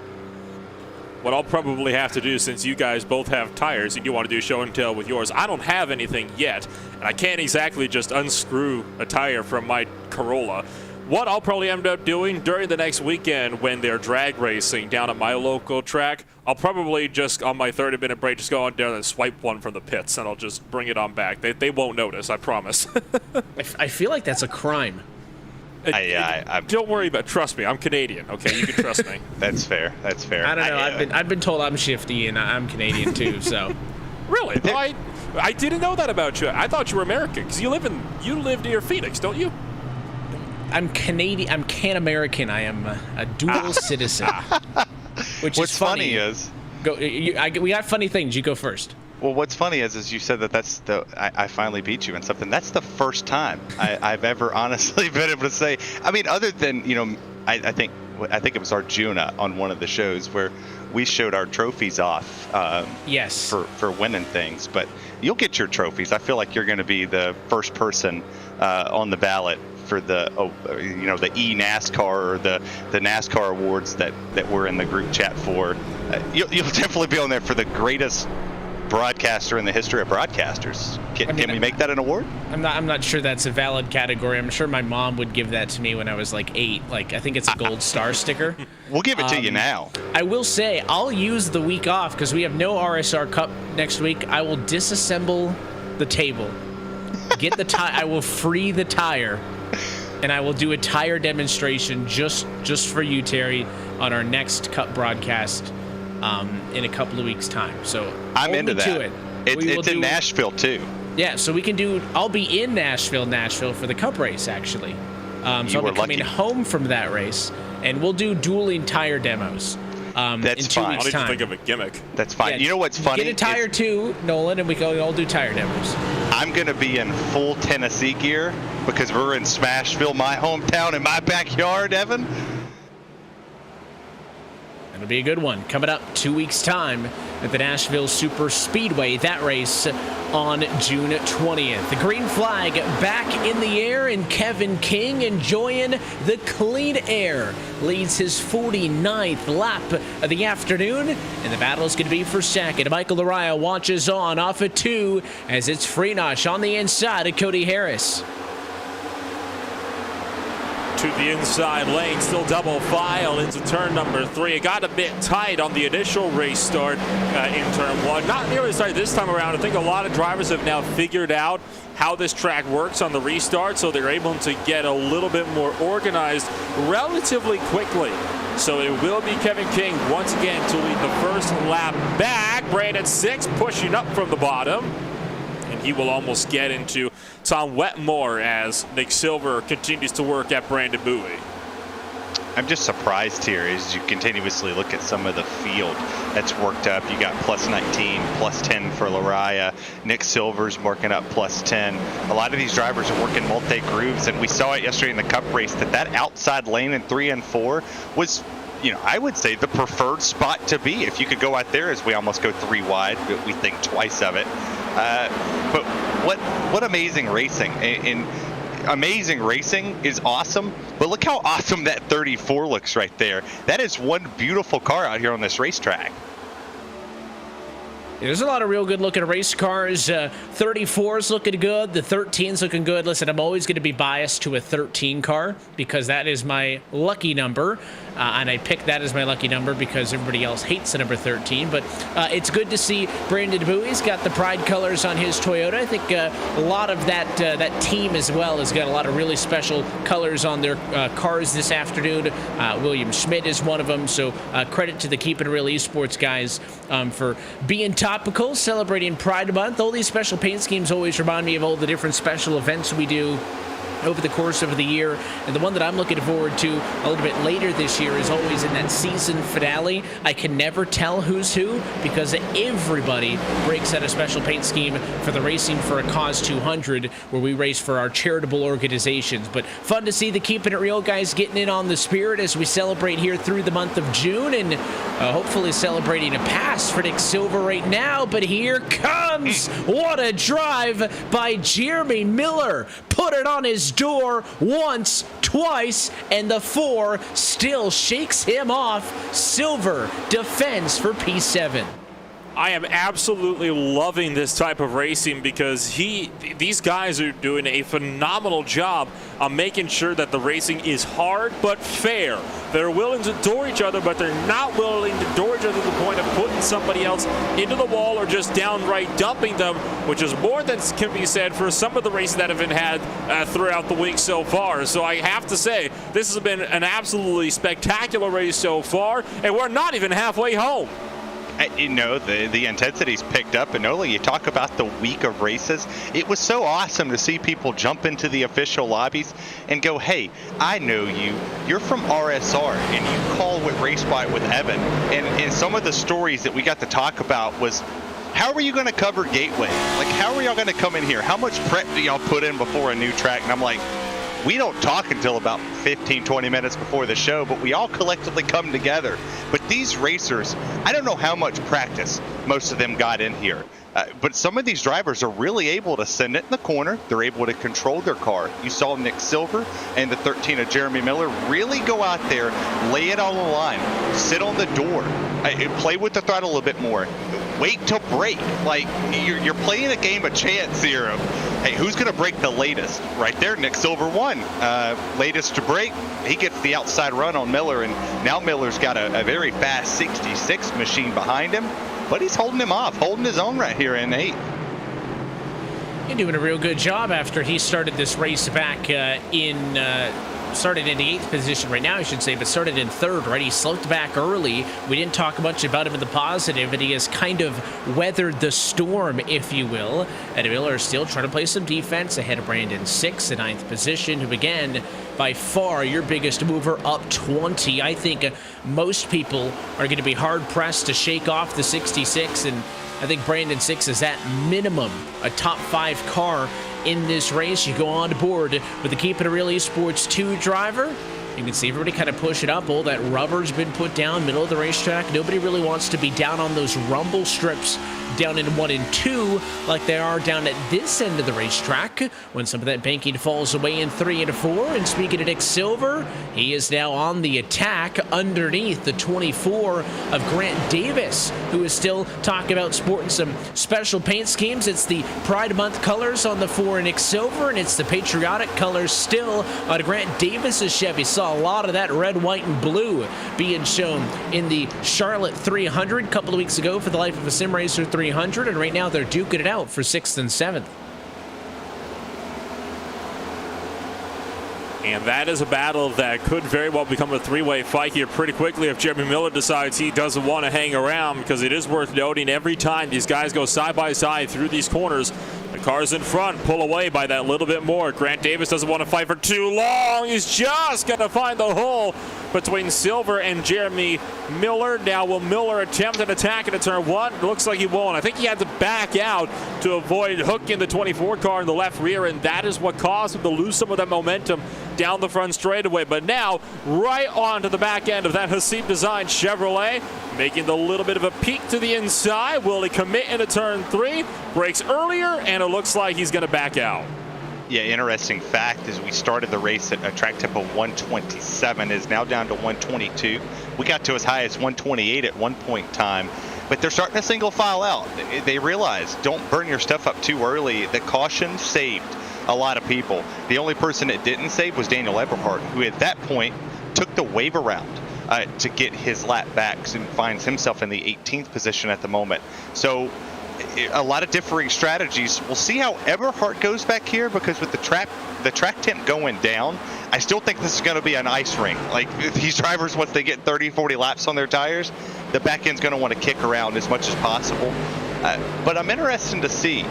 What I'll probably have to do, since you guys both have tires and you want to do show and tell with yours, I don't have anything yet, and I can't exactly just unscrew a tire from my Corolla. What I'll probably end up doing during the next weekend when they're drag racing down at my local track, I'll probably just, on my 30-minute break, just go on down and swipe one from the pits, and I'll just bring it on back. They won't notice, I promise. I feel like that's a crime. Don't worry about. Trust me, I'm Canadian. Okay, you can trust me. That's fair. That's fair. I don't know. I've been told I'm shifty, and I'm Canadian too. So really, I didn't know that about you. I thought you were American because you live near Phoenix, don't you? I'm Canadian. I'm Can-American. I am a dual citizen. What's funny is we got funny things. You go first. Well, what's funny is you said I finally beat you in something. That's the first time I've ever honestly been able to say. I mean, other than I think it was Arjuna on one of the shows where we showed our trophies off. Yes. For winning things, but you'll get your trophies. I feel like you're going to be the first person on the ballot for the NASCAR or the NASCAR awards that we're in the group chat for. You'll definitely be on there for the greatest broadcaster in the history of broadcasters. Can we make that an award? I'm not sure that's a valid category. I'm sure my mom would give that to me when I was like 8. Like, I think it's a gold star sticker. We'll give it to you now. I will say I'll use the week off because we have no RSR Cup next week. I will disassemble the table, get the tire. I will free the tire, and I will do a tire demonstration just for you, Terry, on our next Cup broadcast. In a couple of weeks' time. So I'm into that. It's in Nashville too. Yeah, so we can do. I'll be in Nashville for the Cup race actually. So I'll be coming home from that race, and we'll do dueling tire demos. That's in 2 fine. weeks' I need to time. think of a gimmick. That's fine. Yeah, you know what's funny? Get a tire too, Nolan, and we can all do tire demos. I'm gonna be in full Tennessee gear because we're in Smashville, my hometown, in my backyard, Evan. It'll be a good one. Coming up 2 weeks' time at the Nashville Super Speedway. That race on June 20th. The green flag back in the air, and Kevin King enjoying the clean air. Leads his 49th lap of the afternoon, and the battle is going to be for second. Michael Araya watches on off of 2 as it's Freenosh on the inside of Cody Harris. To the inside lane, still double file into turn number 3. It got a bit tight on the initial race start in turn 1. Not nearly as tight this time around. I think a lot of drivers have now figured out how this track works on the restart, so they're able to get a little bit more organized relatively quickly. So it will be Kevin King once again to lead the first lap back. Brandon 6 pushing up from the bottom. And he will almost get into Tom Wetmore as Nick Silver continues to work at Brandon Bowie. I'm just surprised here as you continuously look at some of the field that's worked up. You got plus 19, plus 10 for Laraya. Nick Silver's working up plus 10. A lot of these drivers are working multi-grooves, and we saw it yesterday in the Cup race that outside lane in 3 and 4 was, I would say the preferred spot to be. If you could go out there, as we almost go 3 wide, but we think twice of it. But what amazing racing. And amazing racing is awesome, but look how awesome that 34 looks right there. That is one beautiful car out here on this racetrack. There's a lot of real good looking race cars. 34's looking good. The 13's looking good. Listen, I'm always going to be biased to a 13 car because that is my lucky number. And I picked that as my lucky number because everybody else hates the number 13. But it's good to see Brandon Bowie's got the pride colors on his Toyota. I think a lot of that team as well has got a lot of really special colors on their cars this afternoon. William Schmidt is one of them. So credit to the Keep It Real Esports guys for being topical, celebrating Pride Month. All these special paint schemes always remind me of all the different special events we do over the course of the year, and the one that I'm looking forward to a little bit later this year is always in that season finale. I can never tell who's who because everybody breaks out a special paint scheme for the Racing for a Cause 200, where we race for our charitable organizations. But fun to see the Keeping It Real guys getting in on the spirit as we celebrate here through the month of June, and hopefully celebrating a pass for Nick Silver right now. But here comes, what a drive by Jeremy Miller. Put it on his door once, twice, and the 4 still shakes him off. Silver defends for P7. I am absolutely loving this type of racing because these guys are doing a phenomenal job on making sure that the racing is hard but fair. They're willing to door each other, but they're not willing to door each other to the point of putting somebody else into the wall or just downright dumping them, which is more than can be said for some of the races that have been had throughout the week so far. So I have to say, this has been an absolutely spectacular race so far, and we're not even halfway home. You know, the intensity's picked up, and Ola, you talk about the week of races. It was so awesome to see people jump into the official lobbies and go, hey, I know you. You're from RSR, and you call with RaceSpot with Evan. And some of the stories that we got to talk about was, how are you going to cover Gateway? Like, how are y'all going to come in here? How much prep do y'all put in before a new track? And I'm like, we don't talk until about 15, 20 minutes before the show, but we all collectively come together. But these racers, I don't know how much practice most of them got in here. But some of these drivers are really able to send it in the corner. They're able to control their car. You saw Nick Silver and the 13 of Jeremy Miller really go out there, lay it on the line, sit on the door, play with the throttle a little bit more, wait till break. Like, you're playing a game of chance here of, hey, who's going to break the latest? Right there, Nick Silver won. Latest to break, he gets the outside run on Miller, and now Miller's got a very fast 66 machine behind him. But he's holding him off, holding his own right here in 8th. He's doing a real good job after he started this race back started in the 8th position right now, I should say, but started in 3rd, right? He sloped back early. We didn't talk much about him in the positive, but he has kind of weathered the storm, if you will. And Miller is still trying to play some defense ahead of Brandon 6 in 9th position, who again, by far your biggest mover, up 20. I think most people are going to be hard-pressed to shake off the 66, and I think Brandon 6 is at minimum a top 5 car in this race. You go on board with the Keep It Real Esports 2 driver. You can see everybody kind of push it up. All that rubber's been put down, middle of the racetrack. Nobody really wants to be down on those rumble strips down in 1 and 2 like they are down at this end of the racetrack when some of that banking falls away in 3 and 4. And speaking of Nick Silver, he is now on the attack underneath the 24 of Grant Davis, who is still talking about sporting some special paint schemes. It's the Pride Month colors on the 4 Nick Silver, and it's the patriotic colors still on Grant Davis's Chevy. Saw a lot of that red, white, and blue being shown in the Charlotte 300 a couple of weeks ago for the Life of a Sim Racer 300, and right now they're duking it out for 6th and 7th. And that is a battle that could very well become a three-way fight here pretty quickly if Jeremy Miller decides he doesn't want to hang around, because it is worth noting every time these guys go side by side through these corners, the cars in front pull away by that little bit more. Grant Davis doesn't want to fight for too long. He's just going to find the hole between Silver and Jeremy Miller. Now, will Miller attempt an attack into turn 1? Looks like he won't. I think he had to back out to avoid hooking the 24 car in the left rear, and that is what caused him to lose some of that momentum down the front straightaway. But now, right onto the back end of that Hasib Design Chevrolet, making the little bit of a peek to the inside. Will he commit into turn 3? Brakes earlier, and it looks like he's going to back out. Yeah, interesting fact is we started the race at a track tempo 127, is now down to 122. We got to as high as 128 at one point in time, but they're starting to single file out. They realize, don't burn your stuff up too early. The caution saved a lot of people. The only person it didn't save was Daniel Eberhardt, who at that point took the wave around to get his lap back and finds himself in the 18th position at the moment. So a lot of differing strategies. We'll see how Eberhardt goes back here, because with the track temp going down, I still think this is going to be an ice ring. Like, these drivers, once they get 30, 40 laps on their tires, the back end's going to want to kick around as much as possible. But I'm interested to see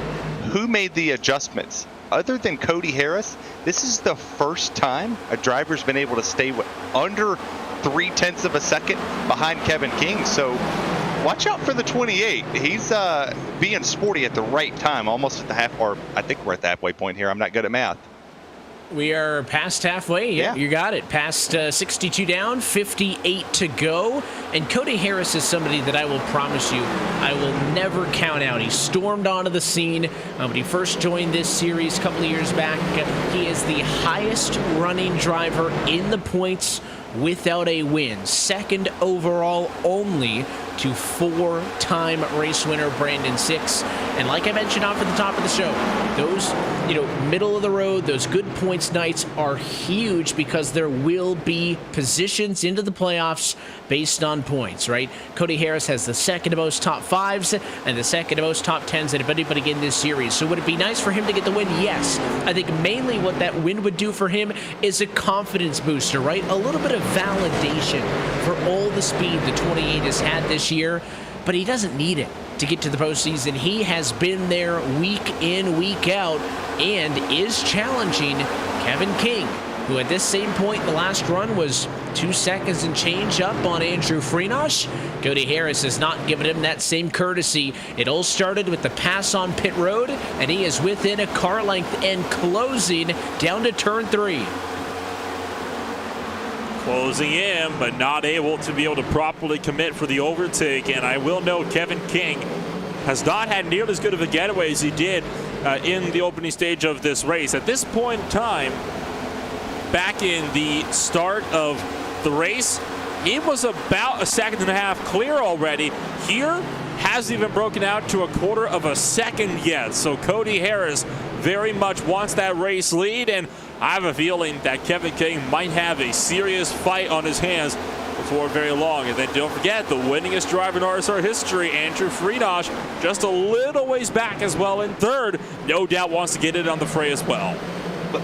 who made the adjustments. Other than Cody Harris, this is the first time a driver's been able to stay under 0.3 of a second behind Kevin King. So watch out for the 28. He's being sporty at the right time, almost at the half, or I think we're at the halfway point here. I'm not good at math. We are past halfway. Yeah, you got it. Past 62 down, 58 to go. And Cody Harris is somebody that I will promise you I will never count out. He stormed onto the scene when he first joined this series a couple of years back. He is the highest running driver in the points without a win. Second overall only to 4-time race winner Brandon Six. And like I mentioned off at the top of the show, those, middle of the road, those good points nights are huge because there will be positions into the playoffs based on points, right? Cody Harris has the second most top 5s and the second most top 10s of anybody in this series. So would it be nice for him to get the win? Yes. I think mainly what that win would do for him is a confidence booster, right? A little bit of validation for all the speed the 28 has had this year, but he doesn't need it to get to the postseason. He has been there week in, week out, and is challenging Kevin King, who at this same point in the last run was 2 seconds and change up on Andrew Freenosh. Cody Harris has not given him that same courtesy. It all started with the pass on pit road, and he is within a car length and closing down to turn 3. Closing in, but not able to be able to properly commit for the overtake. And I will note Kevin King has not had nearly as good of a getaway as he did in the opening stage of this race. At this point in time, back in the start of the race, he was about 1.5 seconds clear already. Here, hasn't even broken out to 1/4 of a second yet. So Cody Harris very much wants that race lead, and I have a feeling that Kevin King might have a serious fight on his hands before very long. And then don't forget, the winningest driver in RSR history, Andrew Freenosh, just a little ways back as well in third. No doubt wants to get it on the fray as well.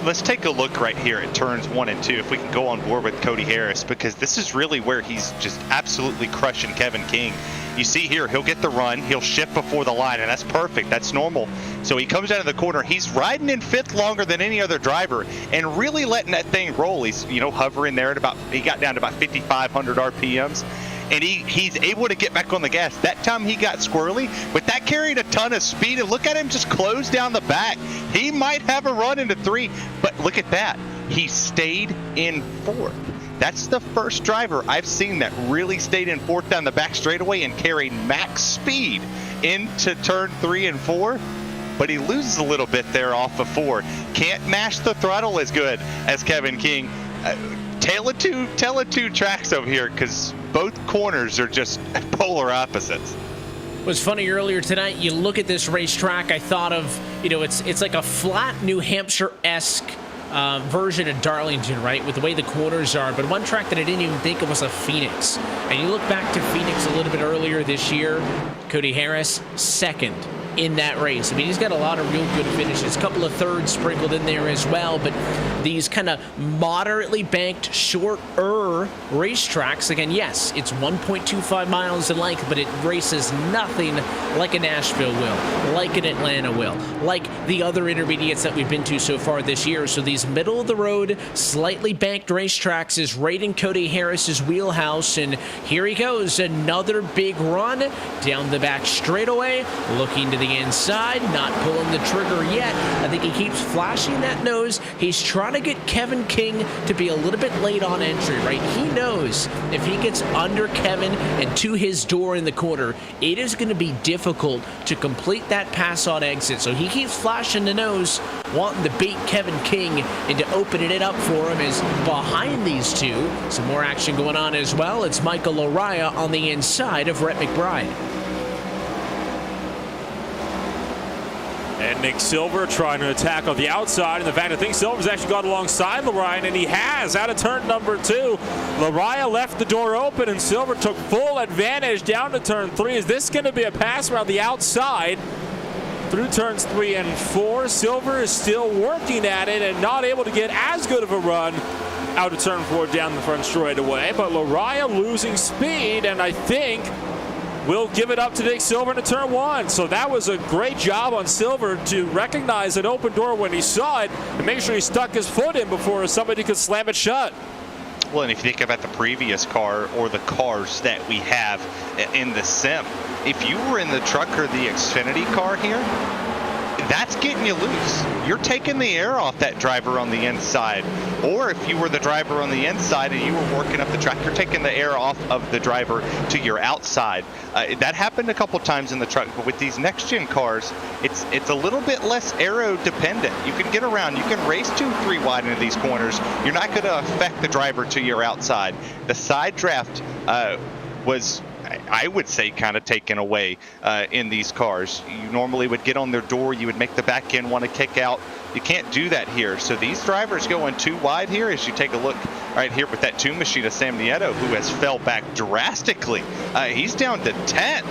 Let's take a look right here at turns 1 and 2, if we can go on board with Cody Harris, because this is really where he's just absolutely crushing Kevin King. You see here, he'll get the run, he'll shift before the line, and that's perfect, that's normal. So he comes out of the corner, he's riding in 5th longer than any other driver, and really letting that thing roll. He's, hovering there at he got down to about 5,500 RPMs. And he's able to get back on the gas. That time he got squirrely, but that carried a ton of speed. And look at him just close down the back. He might have a run into 3, but look at that. He stayed in 4th. That's the first driver I've seen that really stayed in 4th down the back straightaway and carried max speed into turn 3 and 4. But he loses a little bit there off of 4. Can't mash the throttle as good as Kevin King. Tale of two tracks over here, because both corners are just polar opposites. It was funny earlier tonight, you look at this racetrack, I thought of, it's like a flat New Hampshire-esque version of Darlington, right, with the way the corners are. But one track that I didn't even think of was a Phoenix. And you look back to Phoenix a little bit earlier this year, Cody Harris, 2nd in that race. I mean, he's got a lot of real good finishes, a couple of 3rds sprinkled in there as well, but these kind of moderately banked, shorter racetracks, again, yes, it's 1.25 miles in length, but it races nothing like a Nashville will, like an Atlanta will, like the other intermediates that we've been to so far this year. So these middle-of-the-road, slightly banked racetracks is right in Cody Harris's wheelhouse, and here he goes, another big run down the back straightaway, looking to the inside, not pulling the trigger yet. I think he keeps flashing that nose. He's trying to get Kevin King to be a little bit late on entry, right? He knows if he gets under Kevin and to his door in the corner, it is going to be difficult to complete that pass on exit. So he keeps flashing the nose, wanting to bait Kevin King into opening it up for him. Is behind these two. Some more action going on as well. It's Michael Araya on the inside of Rhett McBride. And Nick Silver trying to attack on the outside. And the fact, I think Silver's actually got alongside Larian, and he has out of turn number 2. Larian left the door open, and Silver took full advantage down to turn 3. Is this going to be a pass around the outside through turns 3 and 4? Silver is still working at it and not able to get as good of a run out of turn 4 down the front straightaway. But Larian losing speed, and I think will give it up to Nick Silver into turn 1. So that was a great job on Silver to recognize an open door when he saw it and make sure he stuck his foot in before somebody could slam it shut. Well, and if you think about the previous car or the cars that we have in the sim, if you were in the truck or the Xfinity car here, that's getting you loose. You're taking the air off that driver on the inside. Or if you were the driver on the inside and you were working up the track, you're taking the air off of the driver to your outside. That happened a couple times in the truck, but with these next-gen cars, it's a little bit less aero dependent. You can get around, you can race 2-3 wide into these corners. You're not going to affect the driver to your outside. The side draft was, I would say, kind of taken away in these cars. You normally would get on their door, you would make the back end want to kick out. You can't do that here. So these drivers going too wide here, as you take a look right here with that 2 machine of Sam Nieto, who has fell back drastically. He's down to 10th.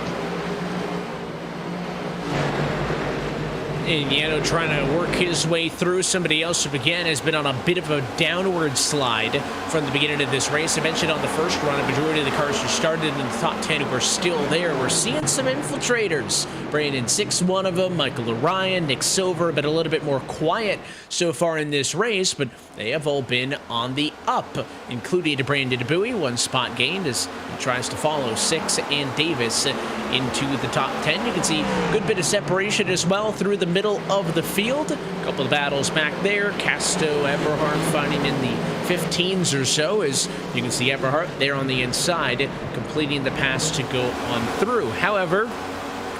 And Nieto trying to work his way through. Somebody else who again has been on a bit of a downward slide from the beginning of this race. I mentioned on the first run, a majority of the cars who started in the top 10 were still there. We're seeing some infiltrators. Brandon Six, one of them, Michael Orion, Nick Silver, but a little bit more quiet so far in this race, but they have all been on the up, including Brandon Bowie, 1 spot gained as he tries to follow Six and Davis into the top 10. You can see a good bit of separation as well through the middle of the field. A couple of battles back there. Casto, Eberhardt fighting in the 15s or so, as you can see Eberhardt there on the inside completing the pass to go on through. However,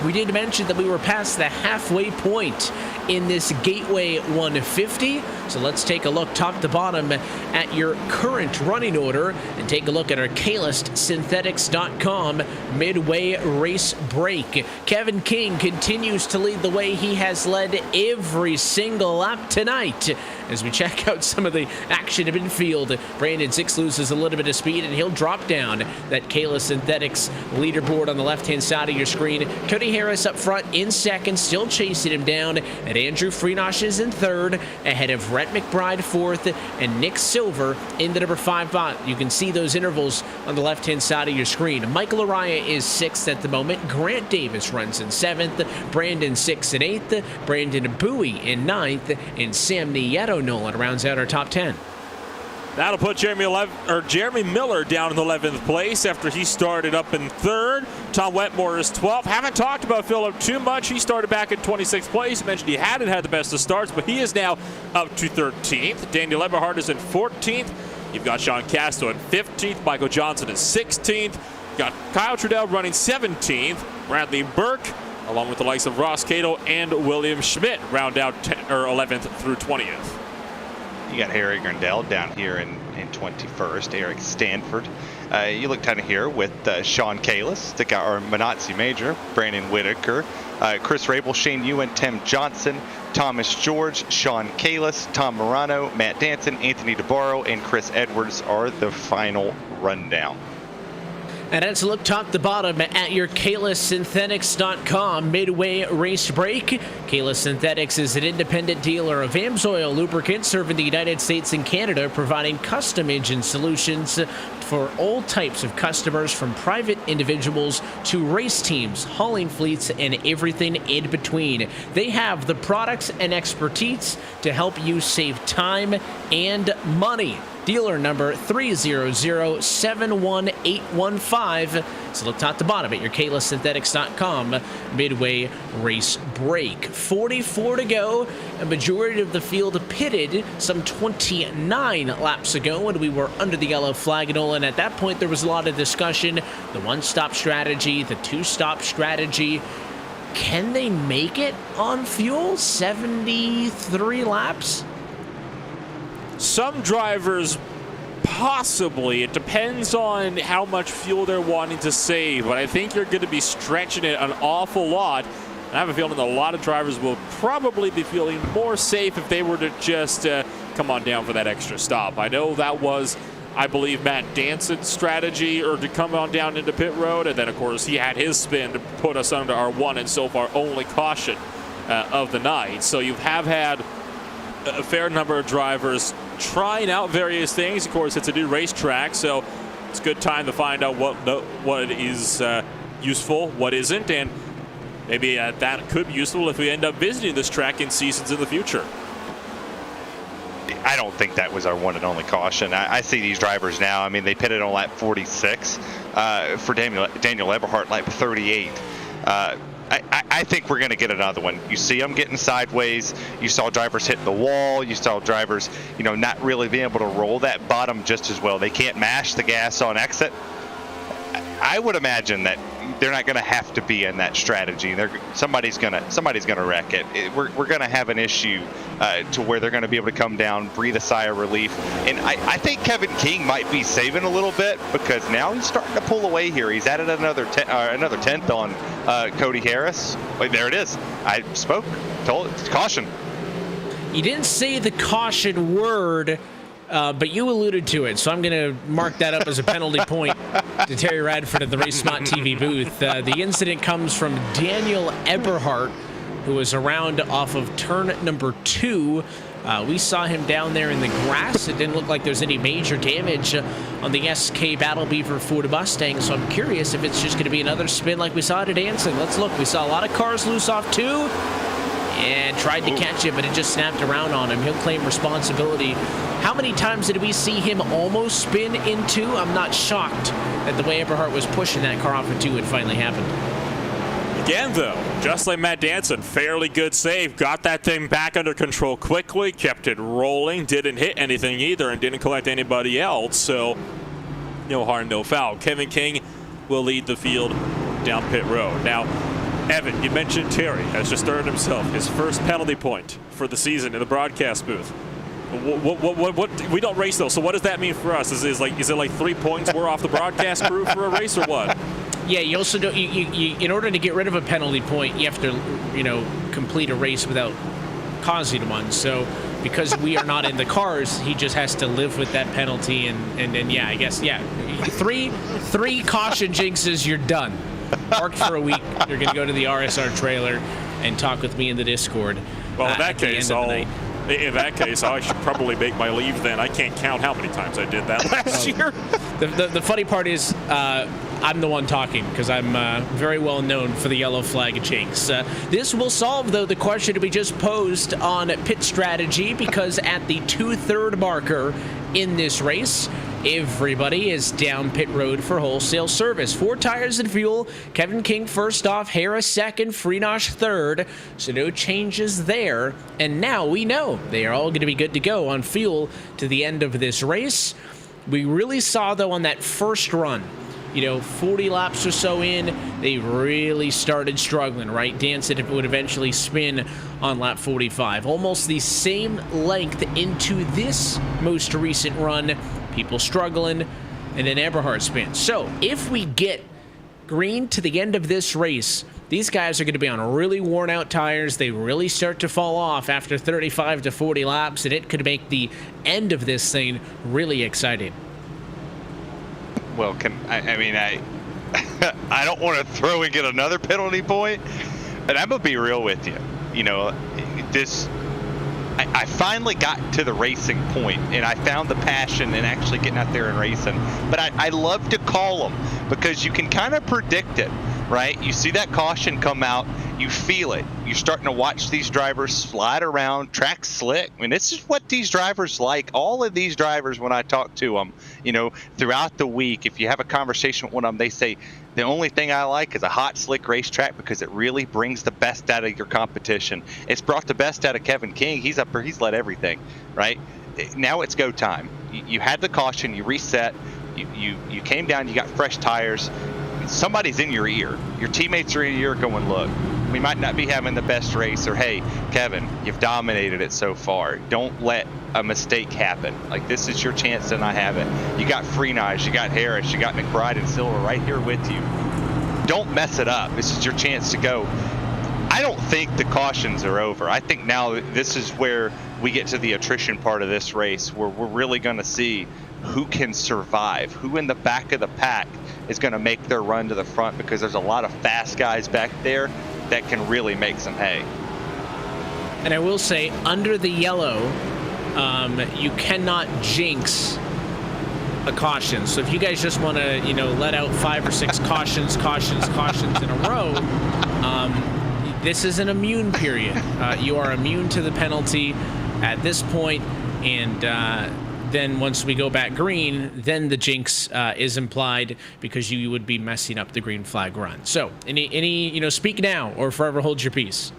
we did mention that we were past the halfway point in this Gateway 150. So let's take a look top to bottom at your current running order and take a look at our KaListSynthetics.com midway race break. Kevin King continues to lead the way. He has led every single lap tonight. As we check out some of the action in midfield, Brandon Six loses a little bit of speed and he'll drop down that KaList Synthetics leaderboard on the left-hand side of your screen. Cody Harris up front in second, still chasing him down, and Andrew Freenosh is in third, ahead of Rhett McBride fourth, and Nick Silver in the number 5 spot. You can see those intervals on the left-hand side of your screen. Michael Araya is 6th at the moment. Grant Davis runs in 7th. Brandon Six in 8th. Brandon Bowie in 9th. And Sam Nieto Nolan rounds out our top 10. That'll put Jeremy Miller down in the 11th place after he started up in 3rd. Tom Wetmore is 12th. Haven't talked about Phillip too much. He started back in 26th place. Mentioned he hadn't had the best of starts, but he is now up to 13th. Daniel Eberhardt is in 14th. You've got Sean Casto in 15th. Michael Johnson is 16th. You've got Kyle Trudell running 17th. Bradley Burke, along with the likes of Ross Cato and William Schmidt, round out 11th through 20th. You got Harry Grandel down here in 21st. Eric Stanford. You look down here with Sean KaList, the guy, or Manazzi Major, Brandon Whitaker, Chris Rabel, Shane Ewan, Tim Johnson, Thomas George, Sean KaList, Tom Morano, Matt Danson, Anthony DeBarro, and Chris Edwards are the final rundown. And that's a look top to bottom at your KaListSynthetics.com midway race break. KaList Synthetics is an independent dealer of Amsoil lubricants serving the United States and Canada, providing custom engine solutions for all types of customers, from private individuals to race teams, hauling fleets, and everything in between. They have the products and expertise to help you save time and money. Dealer number 300-71815. So look top to bottom at your KaListSynthetics.com midway race break. 44 to go. A majority of the field pitted some 29 laps ago when we were under the yellow flag. And at that point, there was a lot of discussion. The one-stop strategy, the two-stop strategy. Can they make it on fuel? 73 laps? Some drivers, possibly. It depends on how much fuel they're wanting to save, but I think you're going to be stretching it an awful lot. And I have a feeling a lot of drivers will probably be feeling more safe if they were to just come on down for that extra stop. I know that was, I believe, Matt Danson's strategy, or to come on down into pit road, and then of course he had his spin to put us under our one and so far only caution of the night. So you have had a fair number of drivers trying out various things. Of course, it's a new racetrack, so it's a good time to find out what is useful, what isn't, and maybe that could be useful if we end up visiting this track in seasons in the future. I don't think that was our one and only caution. I see these drivers now. I mean, they pitted on lap 46 for Daniel Eberhardt, lap 38. I I think we're going to get another one. You see them getting sideways. You saw drivers hit the wall. You saw drivers, not really being able to roll that bottom just as well. They can't mash the gas on exit. I would imagine that they're not going to have to be in that strategy. Somebody's going to wreck it. We're going to have an issue to where they're going to be able to come down, breathe a sigh of relief. And I think Kevin King might be saving a little bit, because now he's starting to pull away here. He's added another 10th on Cody Harris. Wait, there it is. I spoke. Told it. Caution. You didn't say the caution word, but you alluded to it, so I'm going to mark that up as a penalty point to Terry Radford at the RaceSpotTV booth. The incident comes from Daniel Eberhardt, who was around off of turn number 2. We saw him down there in the grass. It didn't look like there's any major damage on the SK Battle Beaver Ford Mustang, so I'm curious if it's just going to be another spin like we saw at Anson. Let's look. We saw a lot of cars loose off 2. And tried to catch it, but it just snapped around on him. He'll claim responsibility. How many times did we see him almost spin into? I'm not shocked that the way Eberhardt was pushing that car off of 2, it finally happened. Again, though, just like Matt Danson, fairly good save. Got that thing back under control quickly, kept it rolling, didn't hit anything either, and didn't collect anybody else. So, no harm, no foul. Kevin King will lead the field down pit road. Now, Evan, you mentioned Terry has just earned himself his first penalty point for the season in the broadcast booth. What we don't race though, so what does that mean for us? Is it like 3 points we're off the broadcast crew for a race, or what? Yeah, you also don't. You in order to get rid of a penalty point, you have to complete a race without causing one. So because we are not in the cars, he just has to live with that penalty, and then yeah, I guess three caution jinxes, you're done. Parked for a week. You're going to go to the RSR trailer and talk with me in the Discord. Well, in that case, I should probably make my leave then. I can't count how many times I did that last year. The funny part is I'm the one talking, because I'm very well known for the yellow flag jinx. This will solve, though, the question we just posed on pit strategy, because at the 2/3 marker in this race, everybody is down pit road for wholesale service. 4 tires and fuel. Kevin King first off, Harris second, Freenosh third. So no changes there. And now we know they are all going to be good to go on fuel to the end of this race. We really saw, though, on that first run, 40 laps or so in, they really started struggling, right? Dan said it would eventually spin on lap 45. Almost the same length into this most recent run. People struggling, and then Eberhardt spins. So if we get green to the end of this race, these guys are going to be on really worn out tires. They really start to fall off after 35 to 40 laps, and it could make the end of this thing really exciting. Well, I don't want to throw and get another penalty point, but I'm gonna be real with you. I finally got to the racing point, and I found the passion in actually getting out there and racing. But I love to call them, because you can kind of predict it, right? You see that caution come out, you feel it. You're starting to watch these drivers slide around, track slick. I mean, this is what these drivers like. All of these drivers, when I talk to them, throughout the week, if you have a conversation with one of them, they say, the only thing I like is a hot, slick racetrack, because it really brings the best out of your competition. It's brought the best out of Kevin King. He's up there. He's led everything, right? Now it's go time. You had the caution. You reset. You came down. You got fresh tires. Somebody's in your ear. Your teammates are in your ear going, look, we might not be having the best race, or hey, Kevin, you've dominated it so far. Don't let a mistake happen. Like, this is your chance to not have it. You got Freenosh, you got Harris, you got McBride and Silver right here with you. Don't mess it up. This is your chance to go. I don't think the cautions are over. I think now this is where we get to the attrition part of this race, where we're really going to see who can survive, who in the back of the pack is going to make their run to the front, because there's a lot of fast guys back there that can really make some hay. And I will say, under the yellow, you cannot jinx a caution. So if you guys just want to, let out 5 or 6 cautions in a row, this is an immune period. You are immune to the penalty at this point, and then once we go back green, then the jinx is implied because you would be messing up the green flag run. So any speak now or forever hold your peace.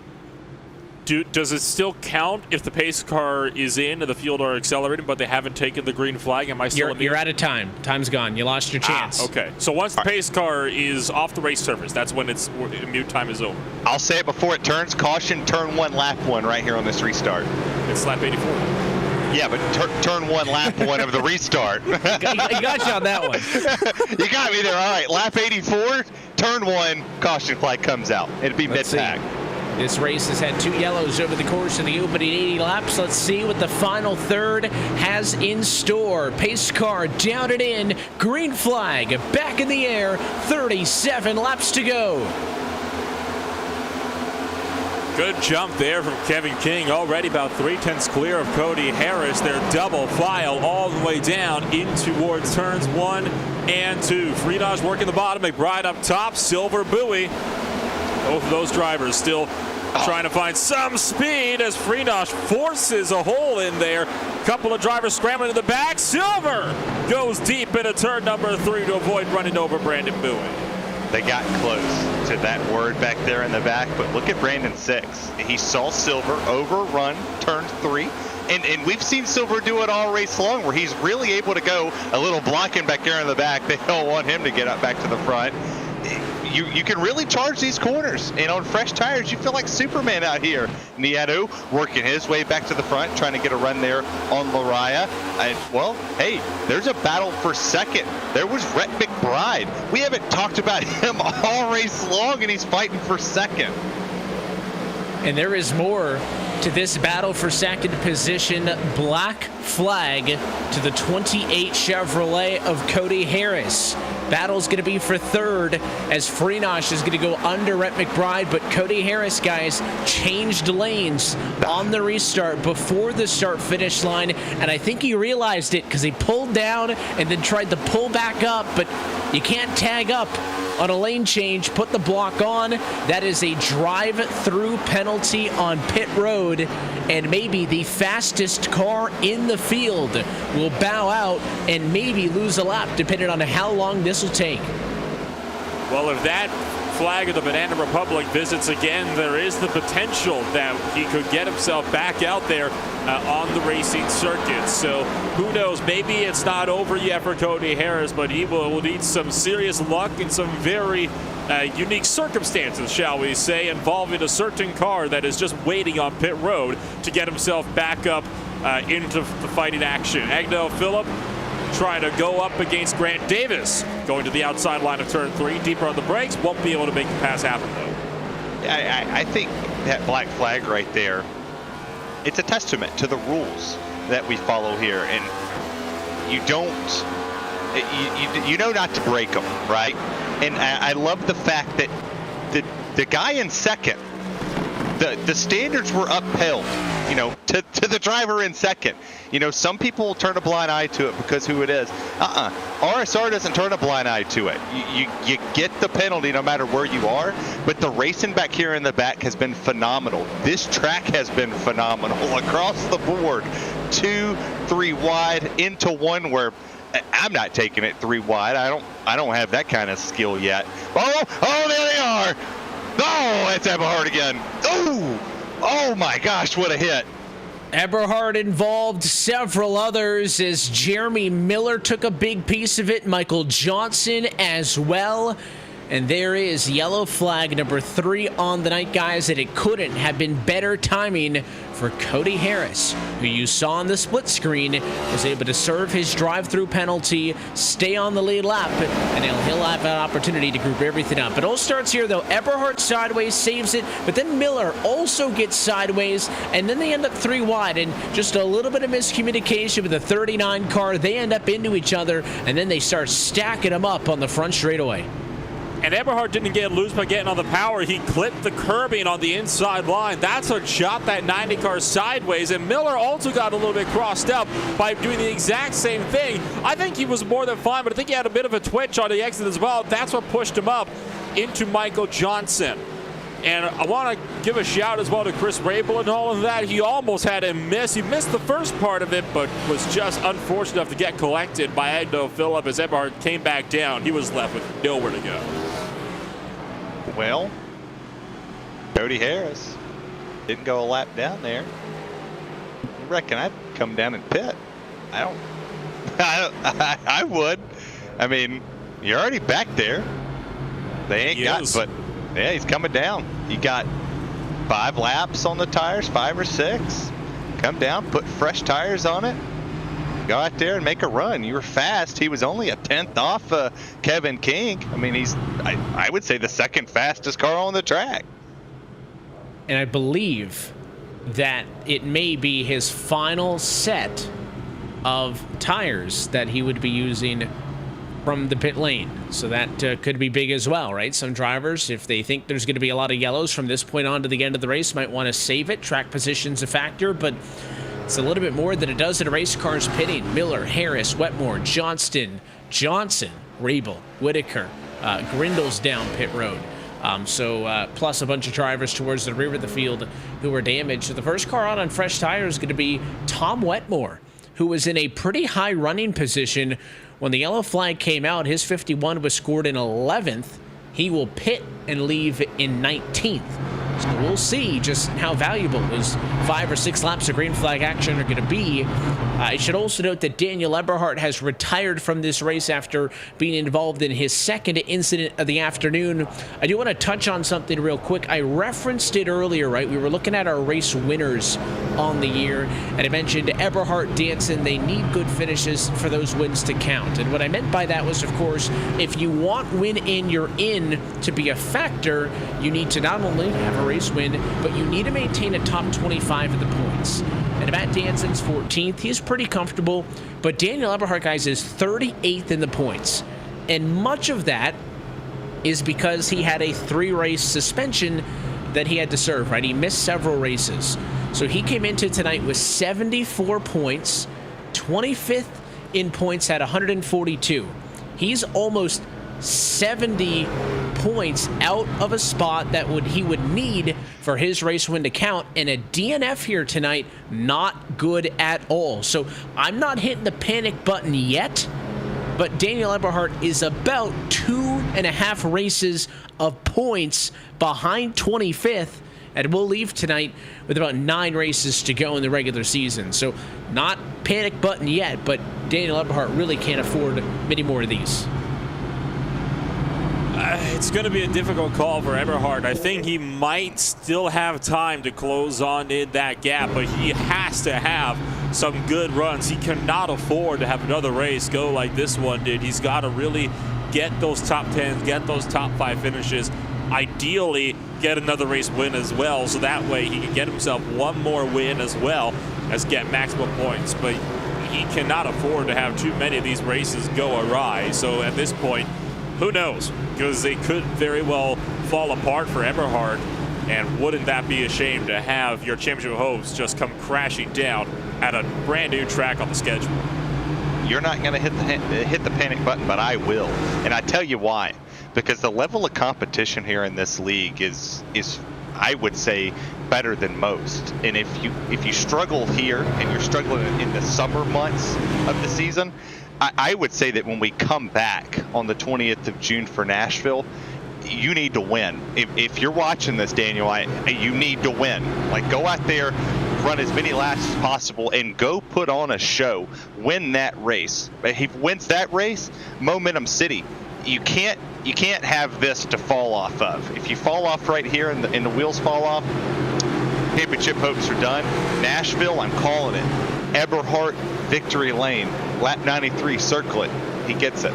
Does it still count if the pace car is in and the field are accelerating, but they haven't taken the green flag? Am I still You're out of time. Time's gone. You lost your chance. Okay. So once the pace car is off the race surface, that's when its mute time is over. I'll say it before it turns. Caution, turn 1, lap 1 right here on this restart. It's lap 84. Yeah, but turn 1, lap 1 of the restart. You got you on that one. You got me there. All right, lap 84, turn 1, caution flag comes out. It'd be mid-pack. This race has had 2 yellows over the course of the opening 80 laps. Let's see what the final third has in store. Pace car down and in. Green flag back in the air. 37 laps to go. Good jump there from Kevin King. Already about 3/10 clear of Cody Harris. They're double file all the way down in towards turns 1 and 2. Freenage working the bottom. McBride up top. Silver buoy. Both of those drivers still trying to find some speed as Freenage forces a hole in there. Couple of drivers scrambling in the back. Silver goes deep into turn number 3 to avoid running over Brandon Bowie. They got close to that word back there in the back, but look at Brandon 6. He saw Silver overrun turn 3. And we've seen Silver do it all race long, where he's really able to go a little blocking back there in the back. They don't want him to get up back to the front. You can really charge these corners, and on fresh tires you feel like Superman out here. Nieto working his way back to the front, trying to get a run there on Lariah. And well, hey, there's a battle for second. There was Rhett McBride. We haven't talked about him all race long, and he's fighting for second. And there is more to this battle for second position. Black flag to the 28 Chevrolet of Cody Harris. Battle's going to be for third as Freenage is going to go under Rhett McBride, but Cody Harris, guys, changed lanes on the restart before the start-finish line, and I think he realized it because he pulled down and then tried to pull back up, but you can't tag up on a lane change, put the block on. That is a drive-through penalty on pit road, and maybe the fastest car in the field will bow out and maybe lose a lap, depending on how long this will take. Well, if that flag of the Banana Republic visits again, there is the potential that he could get himself back out there on the racing circuit. So who knows, maybe it's not over yet for Cody Harris, but he will need some serious luck and some very unique circumstances, shall we say, involving a certain car that is just waiting on pit road to get himself back up into the fighting action. Agno Phillip trying to go up against Grant Davis, going to the outside line of turn 3, deeper on the brakes, won't be able to make the pass happen though. I think that black flag right there, it's a testament to the rules that we follow here, and you don't, you know not to break them, right? And I love the fact that the guy in second, the standards were upheld, you know, to the driver in second. You know, some people will turn a blind eye to it because who it is. RSR doesn't turn a blind eye to it. You get the penalty no matter where you are, but the racing back here in the back has been phenomenal. This track has been phenomenal across the board. 2, 3 wide into one where I'm not taking it 3 wide. I don't have that kind of skill yet. Oh, there they are. Oh, that's Eberhard again. Oh my gosh, what a hit. Eberhard involved, several others as Jeremy Miller took a big piece of it. Michael Johnson as well. And there is yellow flag number 3 on the night, guys, and it couldn't have been better timing for Cody Harris, who you saw on the split screen, was able to serve his drive-through penalty, stay on the lead lap, and he'll have an opportunity to group everything up. It all starts here, though. Eberhard sideways saves it, but then Miller also gets sideways, and then they end up 3 wide, and just a little bit of miscommunication with the 39 car. They end up into each other, and then they start stacking them up on the front straightaway. And Eberhard didn't get loose by getting on the power. He clipped the curbing on the inside line. That's what shot that 90 car sideways. And Miller also got a little bit crossed up by doing the exact same thing. I think he was more than fine, but I think he had a bit of a twitch on the exit as well. That's what pushed him up into Michael Johnson. And I want to give a shout as well to Chris Rabel and all of that. He almost had a miss. He missed the first part of it, but was just unfortunate enough to get collected by Agno Phillip as Eberhard came back down. He was left with nowhere to go. Well, Cody Harris didn't go a lap down there. I reckon I'd come down and pit. I would. I mean, you're already back there. They ain't but yeah, he's coming down. You got 5 laps on the tires, 5 or 6. Come down, put fresh tires on it. Go out there and make a run. You were fast. He was only a 10th off Kevin King. I mean, he's, I would say, the 2nd fastest car on the track. And I believe that it may be his final set of tires that he would be using from the pit lane. So that could be big as well, right? Some drivers, if they think there's going to be a lot of yellows from this point on to the end of the race, might want to save it. Track position's a factor, but it's a little bit more than it does in a race car's pitting. Miller, Harris, Wetmore, Johnston, Johnson, Rabel, Whitaker, Grindle's down pit road. Plus a bunch of drivers towards the rear of the field who were damaged. So the first car on fresh tires is going to be Tom Wetmore, who was in a pretty high running position when the yellow flag came out. His 51 was scored in 11th. He will pit and leave in 19th. So we'll see just how valuable those 5 or 6 laps of green flag action are going to be. I should also note that Daniel Eberhard has retired from this race after being involved in his 2nd incident of the afternoon. I do want to touch on something real quick. I referenced it earlier, right? We were looking at our race winners on the year, and I mentioned Eberhard, Danson. They need good finishes for those wins to count. And what I meant by that was, of course, if you want win in your in to be a factor, you need to not only have a race win, but you need to maintain a top 25 of the points. And Matt Danson's 14th. He's pretty comfortable, but Daniel Eberhard, guys, is 38th in the points. And much of that is because he had a 3-race suspension that he had to serve, right? He missed several races. So he came into tonight with 74 points, 25th in points at 142. He's almost 70 points out of a spot that he would need for his race win to count, and a DNF here tonight, not good at all. So I'm not hitting the panic button yet, but Daniel Eberhard is about 2.5 races of points behind 25th, and we'll leave tonight with about 9 races to go in the regular season. So not panic button yet, but Daniel Eberhard really can't afford many more of these. It's going to be a difficult call for Eberhard. I think he might still have time to close on in that gap, but he has to have some good runs. He cannot afford to have another race go like this one did. He's got to really get those top 10s, get those top 5 finishes, ideally get another race win as well, so that way he can get himself one more win as well as get maximum points. But he cannot afford to have too many of these races go awry. So at this point, who knows? Because they could very well fall apart for Eberhard, and wouldn't that be a shame to have your championship hopes just come crashing down at a brand new track on the schedule? You're not going to hit the panic button, but I will, and I tell you why. Because the level of competition here in this league is I would say better than most. And if you struggle here and you're struggling in the summer months of the season, I would say that when we come back on the 20th of June for Nashville, you need to win. If you're watching this, Daniel, you need to win. Like, go out there, run as many laps as possible, and go put on a show. Win that race. If he wins that race, Momentum City. You can't have this to fall off of. If you fall off right here and the wheels fall off, championship hopes are done. Nashville, I'm calling it. Eberhard, victory lane, lap 93, circle it. He gets it.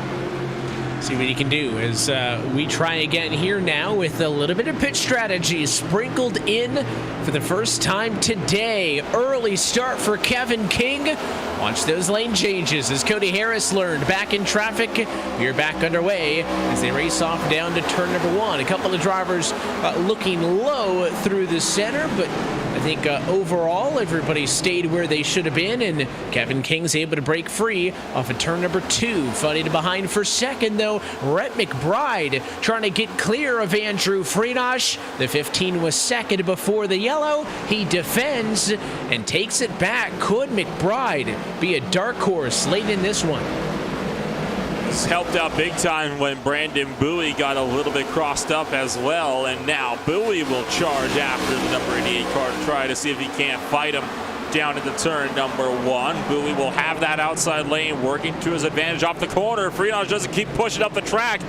See what he can do as we try again here now with a little bit of pit strategy sprinkled in for the first time today. Early start for Kevin King. Watch those lane changes as Cody Harris learned. Back in traffic. We're back underway as they race off down to turn number 1. A couple of drivers looking low through the center, but I think overall everybody stayed where they should have been, and Kevin King's able to break free off of turn number 2. Fighting behind for second, though, Rhett McBride trying to get clear of Andrew Freenosh. The 15 was second before the yellow. He defends and takes it back. Could McBride be a dark horse late in this one? This helped out big time when Brandon Bowie got a little bit crossed up as well, and now Bowie will charge after the number 88 car to try to see if he can't fight him down into turn number 1. Bowie will have that outside lane working to his advantage off the corner. Freenosh doesn't keep pushing up the track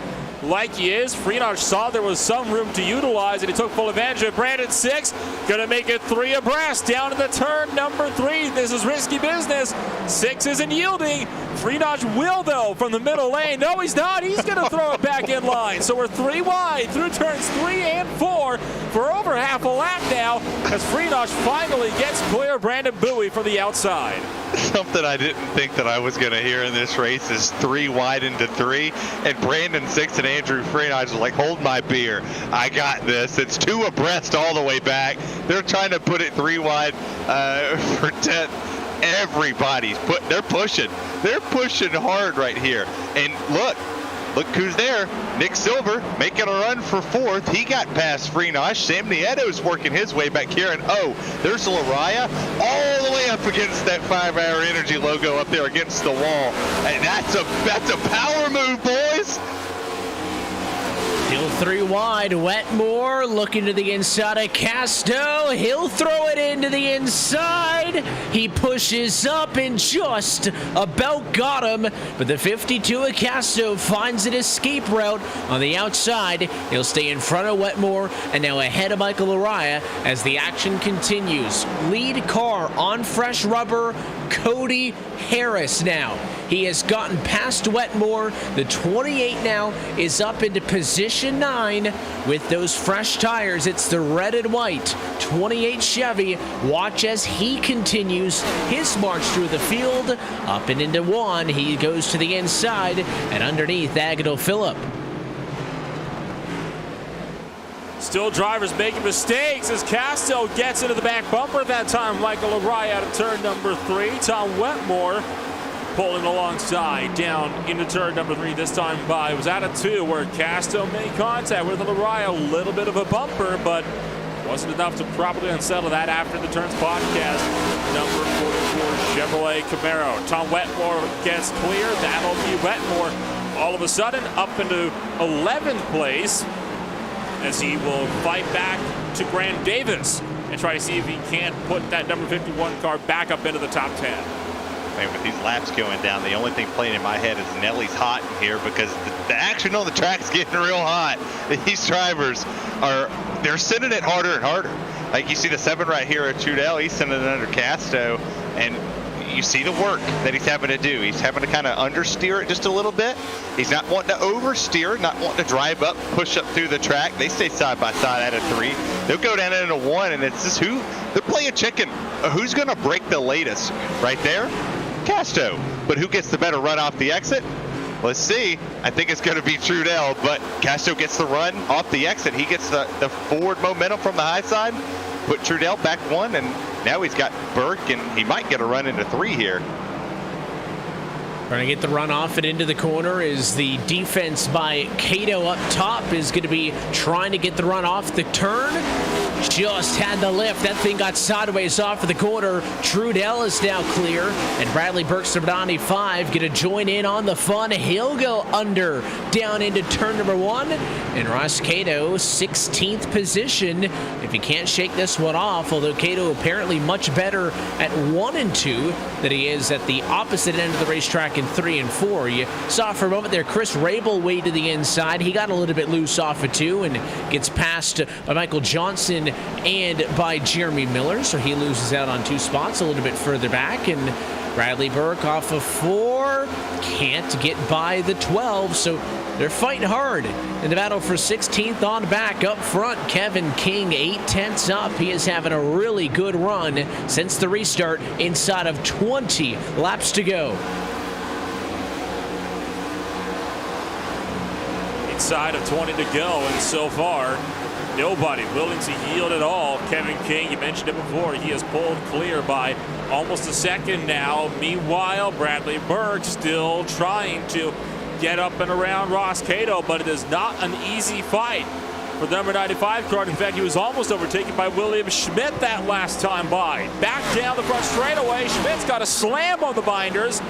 like he is. Freenosh saw there was some room to utilize, and he took full advantage of it. Brandon 6 gonna make it 3 abreast down to the turn number 3. This is risky business. 6 isn't yielding. Freenosh will, though, from the middle lane. No, he's not. He's gonna throw it back in line. So we're 3 wide through turns 3 and 4 for over half a lap now, as Freenosh finally gets clear of Brandon Bowie from the outside. Something I didn't think that I was going to hear in this race is 3 wide into 3, and Brandon 6 and Andrew Freenosh are like, hold my beer, I got this. It's 2 abreast all the way back. They're trying to put it 3 wide for 10th. They're pushing hard right here. And look who's there. Nick Silver making a run for 4th. He got past Freenosh. Sam Nieto's working his way back here. And there's Lariah all the way up against that 5-Hour Energy logo up there against the wall. And that's a power move, boys. Still 3 wide. Wetmore looking to the inside of Casto. He'll throw it into the inside. He pushes up and just about got him. But the 52 of Casto finds an escape route on the outside. He'll stay in front of Wetmore and now ahead of Michael Lariah as the action continues. Lead car on fresh rubber, Cody Harris now. He has gotten past Wetmore. The 28 now is up into position 9 with those fresh tires. It's the red and white 28 Chevy. Watch as he continues his march through the field. Up and into 1. He goes to the inside and underneath Agadil Phillip. Still drivers making mistakes as Casto gets into the back bumper that time. Michael Lariah out of turn number 3. Tom Wetmore pulling alongside down into turn number 3. This time by was out of 2 where Casto made contact with Lariah. A little bit of a bumper, but wasn't enough to properly unsettle that after the turns podcast. Number 44 Chevrolet Camaro. Tom Wetmore gets clear. That'll be Wetmore all of a sudden up into 11th place, as he will fight back to Grant Davis and try to see if he can't put that number 51 car back up into the top 10. Man, with these laps going down, the only thing playing in my head is Nelly's hot in here, because the action on the track is getting real hot. These drivers they're sending it harder and harder. Like you see the 7 right here at Trudell, he's sending it under Casto, and you see the work that he's having to do. He's having to kind of understeer it just a little bit. He's not wanting to oversteer, not wanting to drive up, push up through the track. They stay side by side out of 3. They'll go down into 1, and it's just they're playing chicken. Who's going to break the latest? Right there, Casto. But who gets the better run off the exit? Let's see. I think it's going to be Trudell, but Casto gets the run off the exit. He gets the forward momentum from the high side. Put Trudell back 1, and now he's got Burke, and he might get a run into 3 here. Trying to get the run off and into the corner is the defense by Cato up top. Is going to be trying to get the run off the turn. Just had the lift. That thing got sideways off of the corner. Trudell is now clear. And Bradley Burke's number 95 going to join in on the fun. He'll go under down into turn number 1. And Ross Cato, 16th position. If he can't shake this one off, although Cato apparently much better at 1 and 2 than he is at the opposite end of the racetrack in 3 and 4. You saw for a moment there Chris Rabel way to the inside. He got a little bit loose off of 2 and gets passed by Michael Johnson and by Jeremy Miller, so he loses out on 2 spots a little bit further back. And Bradley Burke off of 4 can't get by the 12, so they're fighting hard in the battle for 16th on back. Up front, Kevin King 8/10 up. He is having a really good run since the restart inside of 20 laps to go. Inside of 20 to go, and so far Nobody willing to yield at all. Kevin King, you mentioned it before, he has pulled clear by almost a second now. Meanwhile, Bradley Burke still trying to get up and around Ross Cato, but it is not an easy fight for the number 95 card. In fact, he was almost overtaken by William Schmidt that last time by. Back down the front straightaway. Schmidt's got a slam on the binders.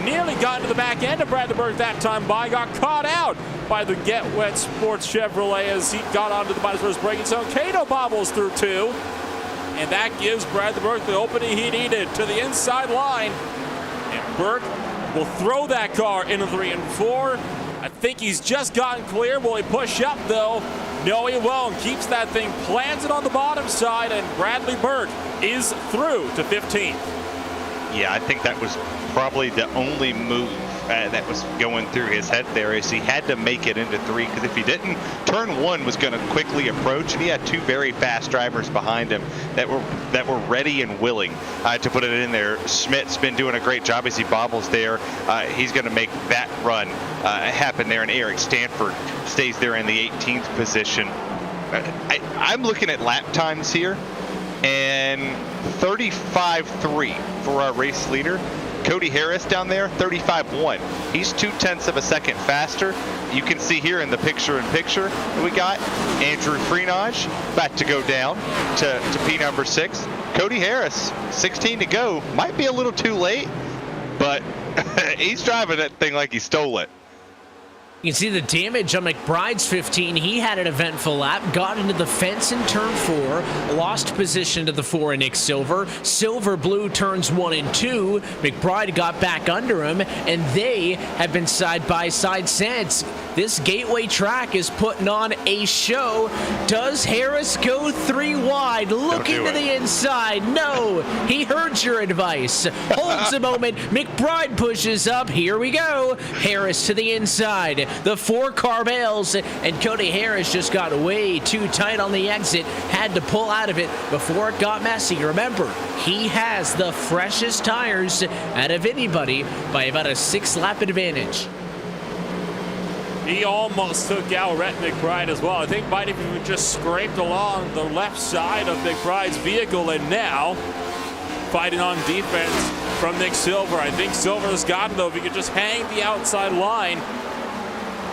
Nearly got into the back end of Bradley Burke that time by. Got caught out by the Get Wet Sports Chevrolet as he got onto the binders first braking zone. Cato bobbles through 2. And that gives Bradley Burke the opening he needed to the inside line. And Burke will throw that car into 3 and 4. I think he's just gotten clear. Will he push up though? No, he won't. Keeps that thing planted on the bottom side, and Bradley Burke is through to 15th. Yeah, I think that was probably the only move that was going through his head there, is he had to make it into 3, because if he didn't, turn 1 was going to quickly approach, and he had 2 very fast drivers behind him that were ready and willing to put it in there. Schmidt's been doing a great job as he bobbles there. He's going to make that run happen there, and Eric Stanford stays there in the 18th position. I'm looking at lap times here, and 35.3 for our race leader. Cody Harris down there, 35.1. He's 0.2 of a second faster. You can see here in the picture-in-picture that we got Andrew Freenage about to go down to P number 6. Cody Harris, 16 to go. Might be a little too late, but he's driving that thing like he stole it. You can see the damage on McBride's 15. He had an eventful lap, got into the fence in turn 4, lost position to the 4 and Nick Silver. Silver blew turns 1 and 2. McBride got back under him, and they have been side by side since. This Gateway track is putting on a show. Does Harris go 3 wide? Look into the inside. No, he heard your advice. Holds a moment. McBride pushes up. Here we go. Harris to the inside. The 4 car bails, and Cody Harris just got way too tight on the exit. Had to pull out of it before it got messy. Remember, he has the freshest tires out of anybody by about a 6-lap advantage. He almost took out Rhett McBride as well. I think might have even just scraped along the left side of McBride's vehicle, and now fighting on defense from Nick Silver. I think Silver's got him though. If he could just hang the outside line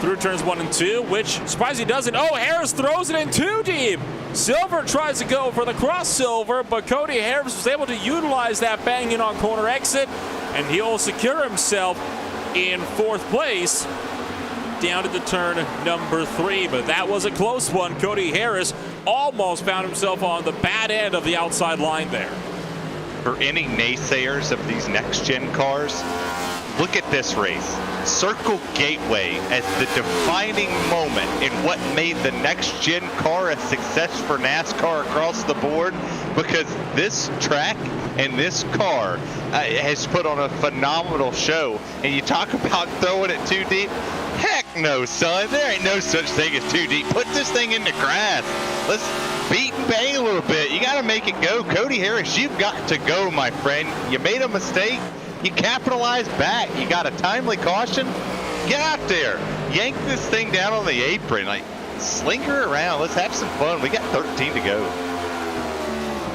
through turns 1 and 2, which surprised he doesn't. Oh, Harris throws it in too deep. Silver tries to go for the cross Silver, but Cody Harris was able to utilize that banging on corner exit, and he'll secure himself in 4th place down to the turn number 3. But that was a close one. Cody Harris almost found himself on the bad end of the outside line there. For any naysayers of these next-gen cars, look at this race. Circle Gateway as the defining moment in what made the next-gen car a success for NASCAR across the board, because this track and this car has put on a phenomenal show. And you talk about throwing it too deep. Heck no, son. There ain't no such thing as too deep. Put this thing in the grass. Let's beat and bang a little bit. You got to make it go. Cody Harris, you've got to go, my friend. You made a mistake. You capitalize back. You got a timely caution. Get out there. Yank this thing down on the apron. Like, slinker around. Let's have some fun. We got 13 to go.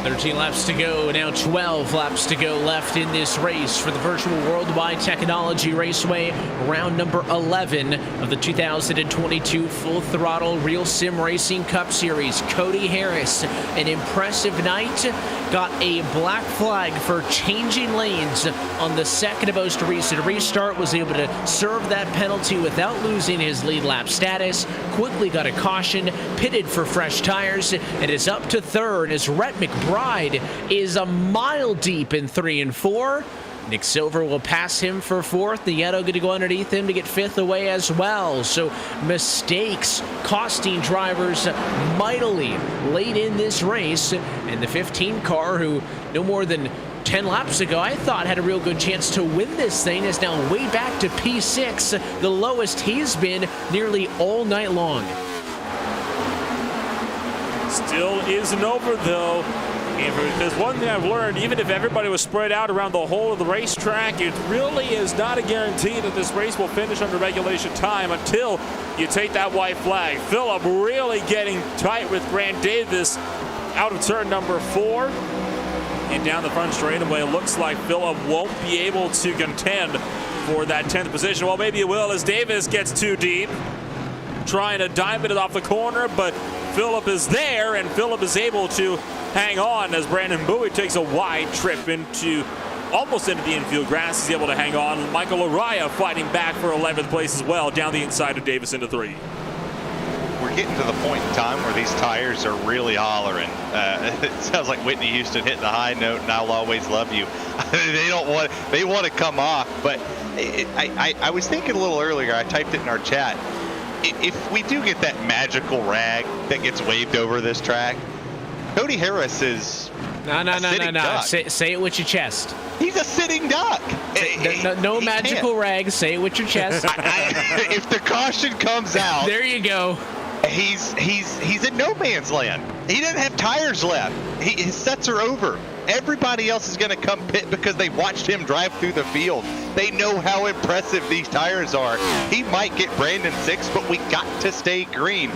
13 laps to go, now 12 laps to go left in this race for the Virtual Worldwide Technology Raceway, round number 11 of the 2022 Full Throttle Real Sim Racing Cup Series. Cody Harris, an impressive night, got a black flag for changing lanes on the second of most recent restart, was able to serve that penalty without losing his lead lap status, quickly got a caution, pitted for fresh tires, and is up to third as Rhett McBride is a mile deep in 3 and 4. Nick Silver will pass him for 4th. The Yellow going to go underneath him to get 5th away as well. So mistakes costing drivers mightily late in this race. And the 15 car, who no more than 10 laps ago I thought had a real good chance to win this thing, is now way back to P6, the lowest he's been nearly all night long. Still isn't over though. And there's one thing I've learned, even if everybody was spread out around the whole of the racetrack, it really is not a guarantee that this race will finish under regulation time until you take that white flag. Phillip really getting tight with Grant Davis out of turn number 4. And down the front straightaway, it looks like Phillip won't be able to contend for that 10th position. Well, maybe it will as Davis gets too deep, trying to diamond it off the corner, but Phillip is there, and Phillip is able to hang on as Brandon Bowie takes a wide trip into almost into the infield grass. He's able to hang on. Michael Araya fighting back for 11th place as well, down the inside of Davis into 3. We're getting to the point in time where these tires are really hollering. It sounds like Whitney Houston hitting the high note, and I'll always love you. They want to come off, but I was thinking a little earlier, I typed it in our chat, if we do get that magical rag that gets waved over this track, Cody Harris is No. Say it with your chest. He's a sitting duck. No magical rag. Say it with your chest. If the caution comes out, there you go. He's in no man's land. He doesn't have tires left. His sets are over. Everybody else is going to come pit because they watched him drive through the field. They know how impressive these tires are. He might get Brandon 6, but we got to stay green.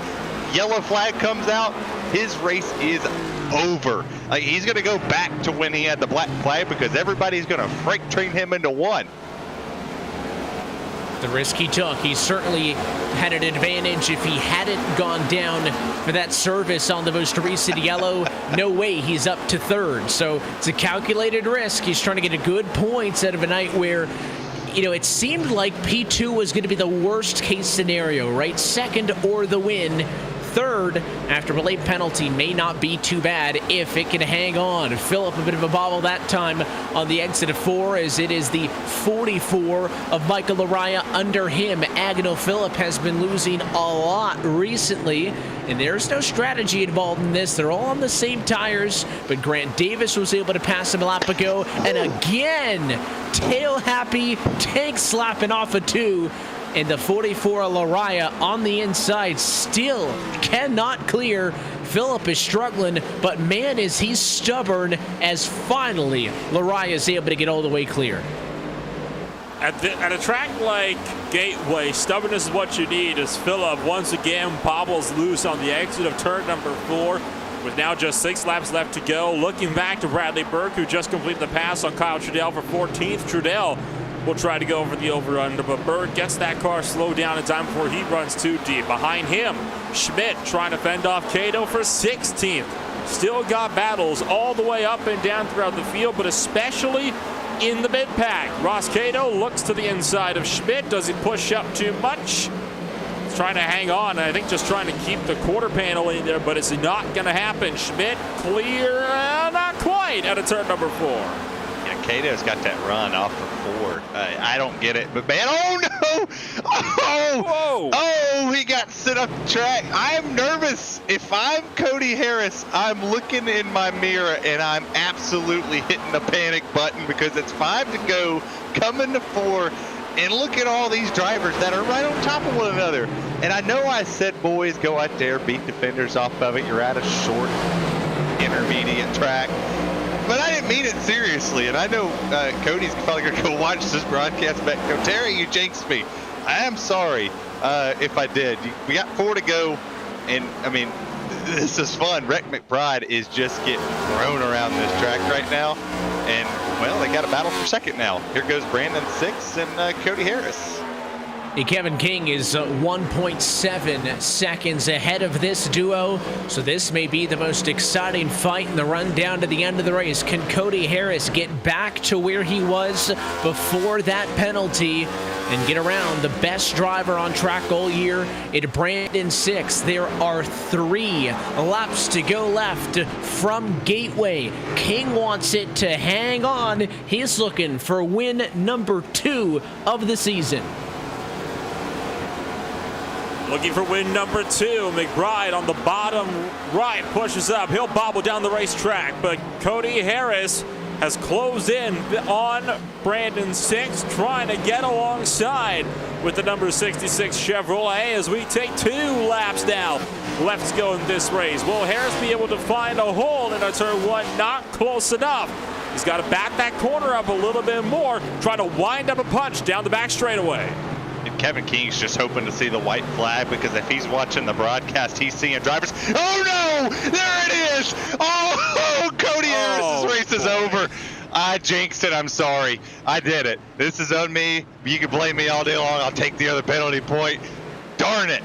Yellow flag comes out, his race is over. He's going to go back to when he had the black flag because everybody's going to freight train him into one. The risk he took, he certainly had an advantage. If he hadn't gone down for that service on the most recent yellow, no way he's up to 3rd. So it's a calculated risk. He's trying to get a good points out of a night where, you know, it seemed like P2 was going to be the worst case scenario, right? 2nd or the win. 3rd, after a late penalty, may not be too bad if it can hang on. Phillip a bit of a bobble that time on the exit of 4, as it is the 44 of Michael Araya under him. Agnell Phillip has been losing a lot recently, and there's no strategy involved in this. They're all on the same tires, but Grant Davis was able to pass him a lap ago, and again, tail happy, tank slapping off a 2. And the 44 Laraya on the inside still cannot clear. Phillip is struggling, but man, is he stubborn, as finally Laraya is able to get all the way clear. At a track like Gateway, stubbornness is what you need, as Phillip once again bobbles loose on the exit of turn number 4. With now just 6 laps left to go. Looking back to Bradley Burke, who just completed the pass on Kyle Trudell for 14th. Trudell will try to go over the over-under, but Burke gets that car slowed down in time before he runs too deep. Behind him, Schmidt trying to fend off Cato for 16th. Still got battles all the way up and down throughout the field, but especially in the mid-pack. Ross Cato looks to the inside of Schmidt. Does he push up too much? He's trying to hang on, I think just trying to keep the quarter panel in there, but it's not going to happen. Schmidt clear, not quite, out of turn number 4. Yeah, Cato's got that run off the 4. I don't get it, but man, oh no! Oh, he got set up the track. I'm nervous. If I'm Cody Harris, I'm looking in my mirror and I'm absolutely hitting the panic button because it's 5 to go, coming to 4, and look at all these drivers that are right on top of one another. And I know I said, boys, go out there, beat defenders off of it. You're at a short, intermediate track. But I didn't mean it seriously, and I know Cody's probably going to go watch this broadcast back and go, Terry, you jinxed me. I am sorry if I did. We got 4 to go, and, I mean, this is fun. Rick McBride is just getting thrown around this track right now, and, well, they got a battle for 2nd now. Here goes Brandon 6 and Cody Harris. Kevin King is 1.7 seconds ahead of this duo, so this may be the most exciting fight in the run down to the end of the race. Can Cody Harris get back to where he was before that penalty and get around the best driver on track all year at Brandon 6? There are 3 laps to go left from Gateway. King wants it to hang on. He's looking for win number 2 of the season. Looking for win number 2. McBride on the bottom right pushes up. He'll bobble down the racetrack, but Cody Harris has closed in on Brandon 6, trying to get alongside with the number 66 Chevrolet as we take 2 laps now left to go in this race. Will Harris be able to find a hole in a turn 1? Not close enough. He's got to back that corner up a little bit more, trying to wind up a punch down the back straightaway. And Kevin King's just hoping to see the white flag, because if he's watching the broadcast, he's seeing drivers. Oh no! There it is! Oh, Cody Harris's race is over. I jinxed it. I'm sorry. I did it. This is on me. You can blame me all day long. I'll take the other penalty point. Darn it.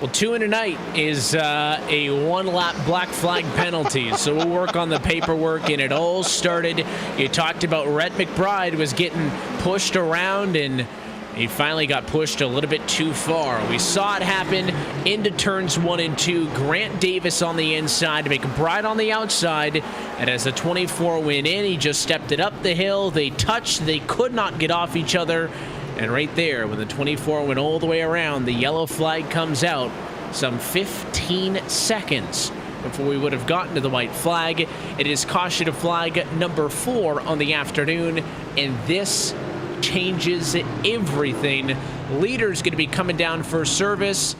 Well, 2 in a night is a 1-lap black flag penalty, so we'll work on the paperwork. And it all started, you talked about Rhett McBride was getting pushed around, and he finally got pushed a little bit too far. We saw it happen into turns 1 and 2. Grant Davis on the inside, McBride on the outside, and as the 24 went in, he just stepped it up the hill. They touched, they could not get off each other. And right there, when the 24 went all the way around, the yellow flag comes out some 15 seconds before we would have gotten to the white flag. It is caution flag number 4 on the afternoon, and this changes everything. Leader's going to be coming down for service.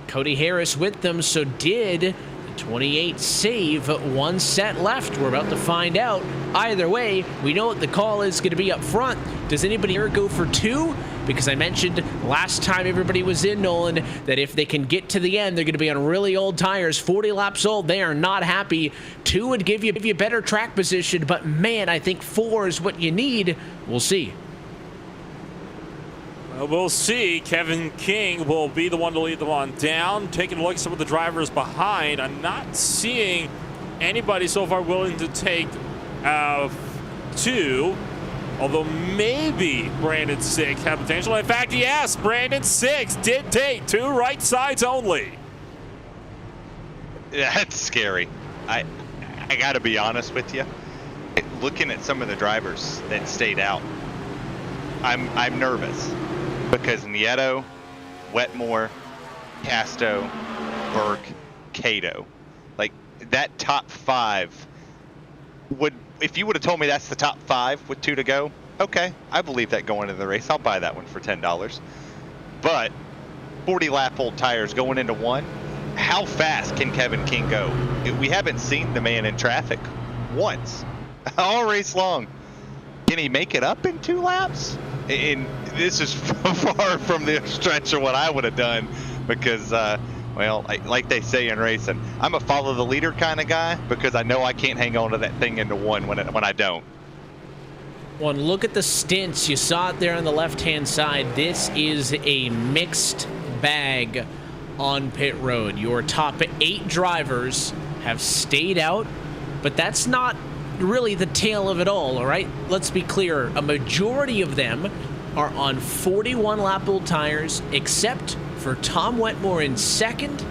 Cody Harris with them, so did the 28 save 1 set left? We're about to find out. Either way, we know what the call is going to be up front. Does anybody here go for 2? Because I mentioned last time everybody was in, Nolan, that if they can get to the end, they're going to be on really old tires, 40 laps old. They are not happy. 2 would give you better track position, but man, I think 4 is what you need. We'll see. We'll see. Kevin King will be the one to lead them on down. Taking a look at some of the drivers behind, I'm not seeing anybody so far willing to take 2. Although maybe Brandon 6 had potential. In fact, yes, Brandon 6 did take 2 right sides only. That's scary. I got to be honest with you. Looking at some of the drivers that stayed out, I'm nervous. Because Nieto, Wetmore, Casto, Burke, Cato, like that top 5 would, if you would have told me that's the top 5 with 2 to go, okay, I believe that going into the race. I'll buy that one for $10. But 40 lap old tires going into 1, how fast can Kevin King go? We haven't seen the man in traffic once all race long. Can he make it up in 2 laps? And this is far from the stretch of what I would have done, because, well, like they say in racing, I'm a follow the leader kind of guy, because I know I can't hang on to that thing into 1 when I don't. One look at the stints. You saw it there on the left-hand side. This is a mixed bag on pit road. Your top 8 drivers have stayed out, but that's not really the tail of it all right? Let's be clear. A majority of them are on 41 lap old tires, except for Tom Wetmore in 2nd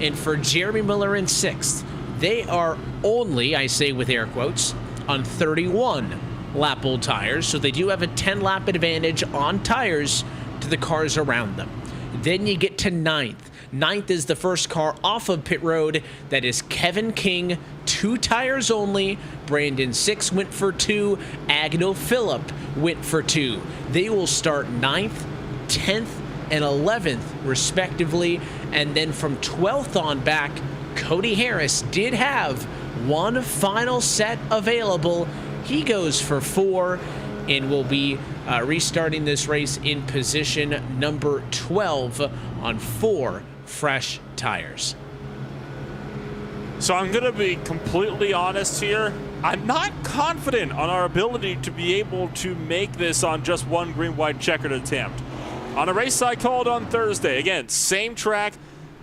and for Jeremy Miller in 6th. They are only, I say with air quotes, on 31 lap old tires, so they do have a 10 lap advantage on tires to the cars around them. Then you get to 9th. 9th is the first car off of pit road. That is Kevin King, 2 tires only. Brandon 6 went for 2. Agno Phillip went for 2. They will start 9th, 10th, and 11th, respectively. And then from 12th on back, Cody Harris did have 1 final set available. He goes for 4 and will be restarting this race in position number 12 on 4 fresh tires. So I'm going to be completely honest here. I'm not confident on our ability to be able to make this on just 1 green-white checkered attempt. On a race I called on Thursday, again, same track,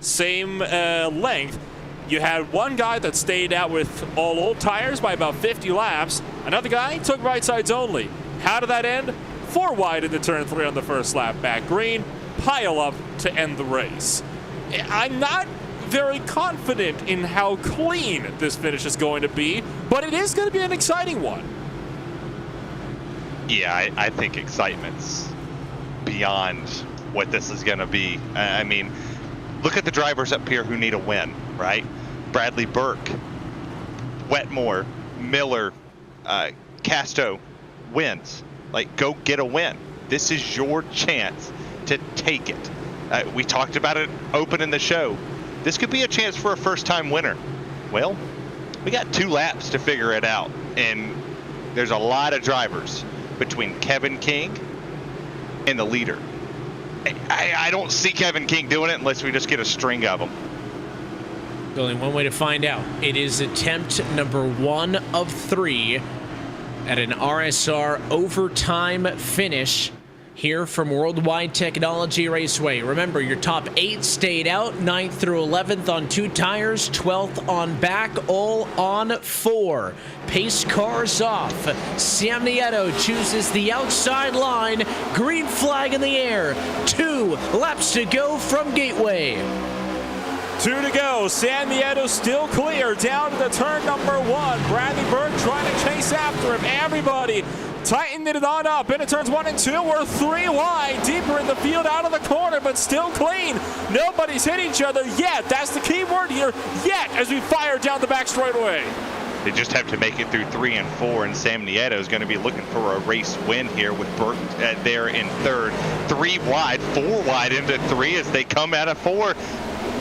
same length, you had one guy that stayed out with all old tires by about 50 laps. Another guy took right sides only. How did that end? 4 wide into turn 3 on the first lap, back green, pile up to end the race. I'm not very confident in how clean this finish is going to be, but it is going to be an exciting one. Yeah, I think excitement's beyond what this is going to be. I mean, look at the drivers up here who need a win, right? Bradley Burke, Wetmore, Miller, Casto wins. Like, go get a win. This is your chance to take it. We talked about it opening the show. This could be a chance for a first-time winner. Well, we got 2 laps to figure it out, and there's a lot of drivers between Kevin King and the leader. I don't see Kevin King doing it unless we just get a string of them. There's only one way to find out. It is attempt number 1 of 3 at an RSR overtime finish here from Worldwide Technology Raceway. Remember, your top 8 stayed out, 9th through 11th on 2 tires, 12th on back, all on 4. Pace cars off. Sam Nieto chooses the outside line. Green flag in the air. 2 laps to go from Gateway. 2 to go. Sam Nieto still clear down to the turn number 1. Bradley Burke trying to chase after him. Everybody tightening it on up into turns 1 and 2. We're 3 wide, deeper in the field, out of the corner, but still clean. Nobody's hit each other yet. That's the key word here, yet, as we fire down the back straightaway. They just have to make it through 3 and 4, and Sam Nieto is going to be looking for a race win here with Burke there in 3rd. 3 wide, 4 wide into 3 as they come out of 4.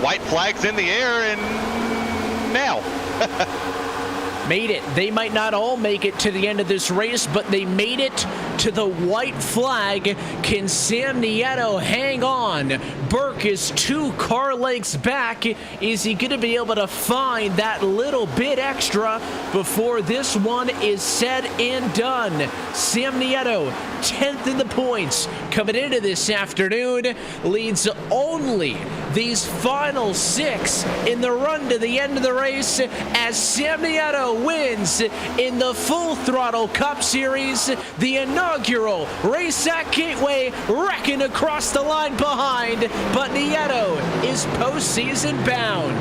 White flags in the air, and now. Made it. They might not all make it to the end of this race, but they made it to the white flag. Can Sam Nieto hang on? Burke is 2 car lengths back. Is he going to be able to find that little bit extra before this one is said and done? Sam Nieto, 10th in the points, coming into this afternoon, leads only these final 6 in the run to the end of the race as Sam Nieto wins in the Full Throttle Cup Series, the inaugural race at Gateway, wrecking across the line behind, but Nieto is postseason bound.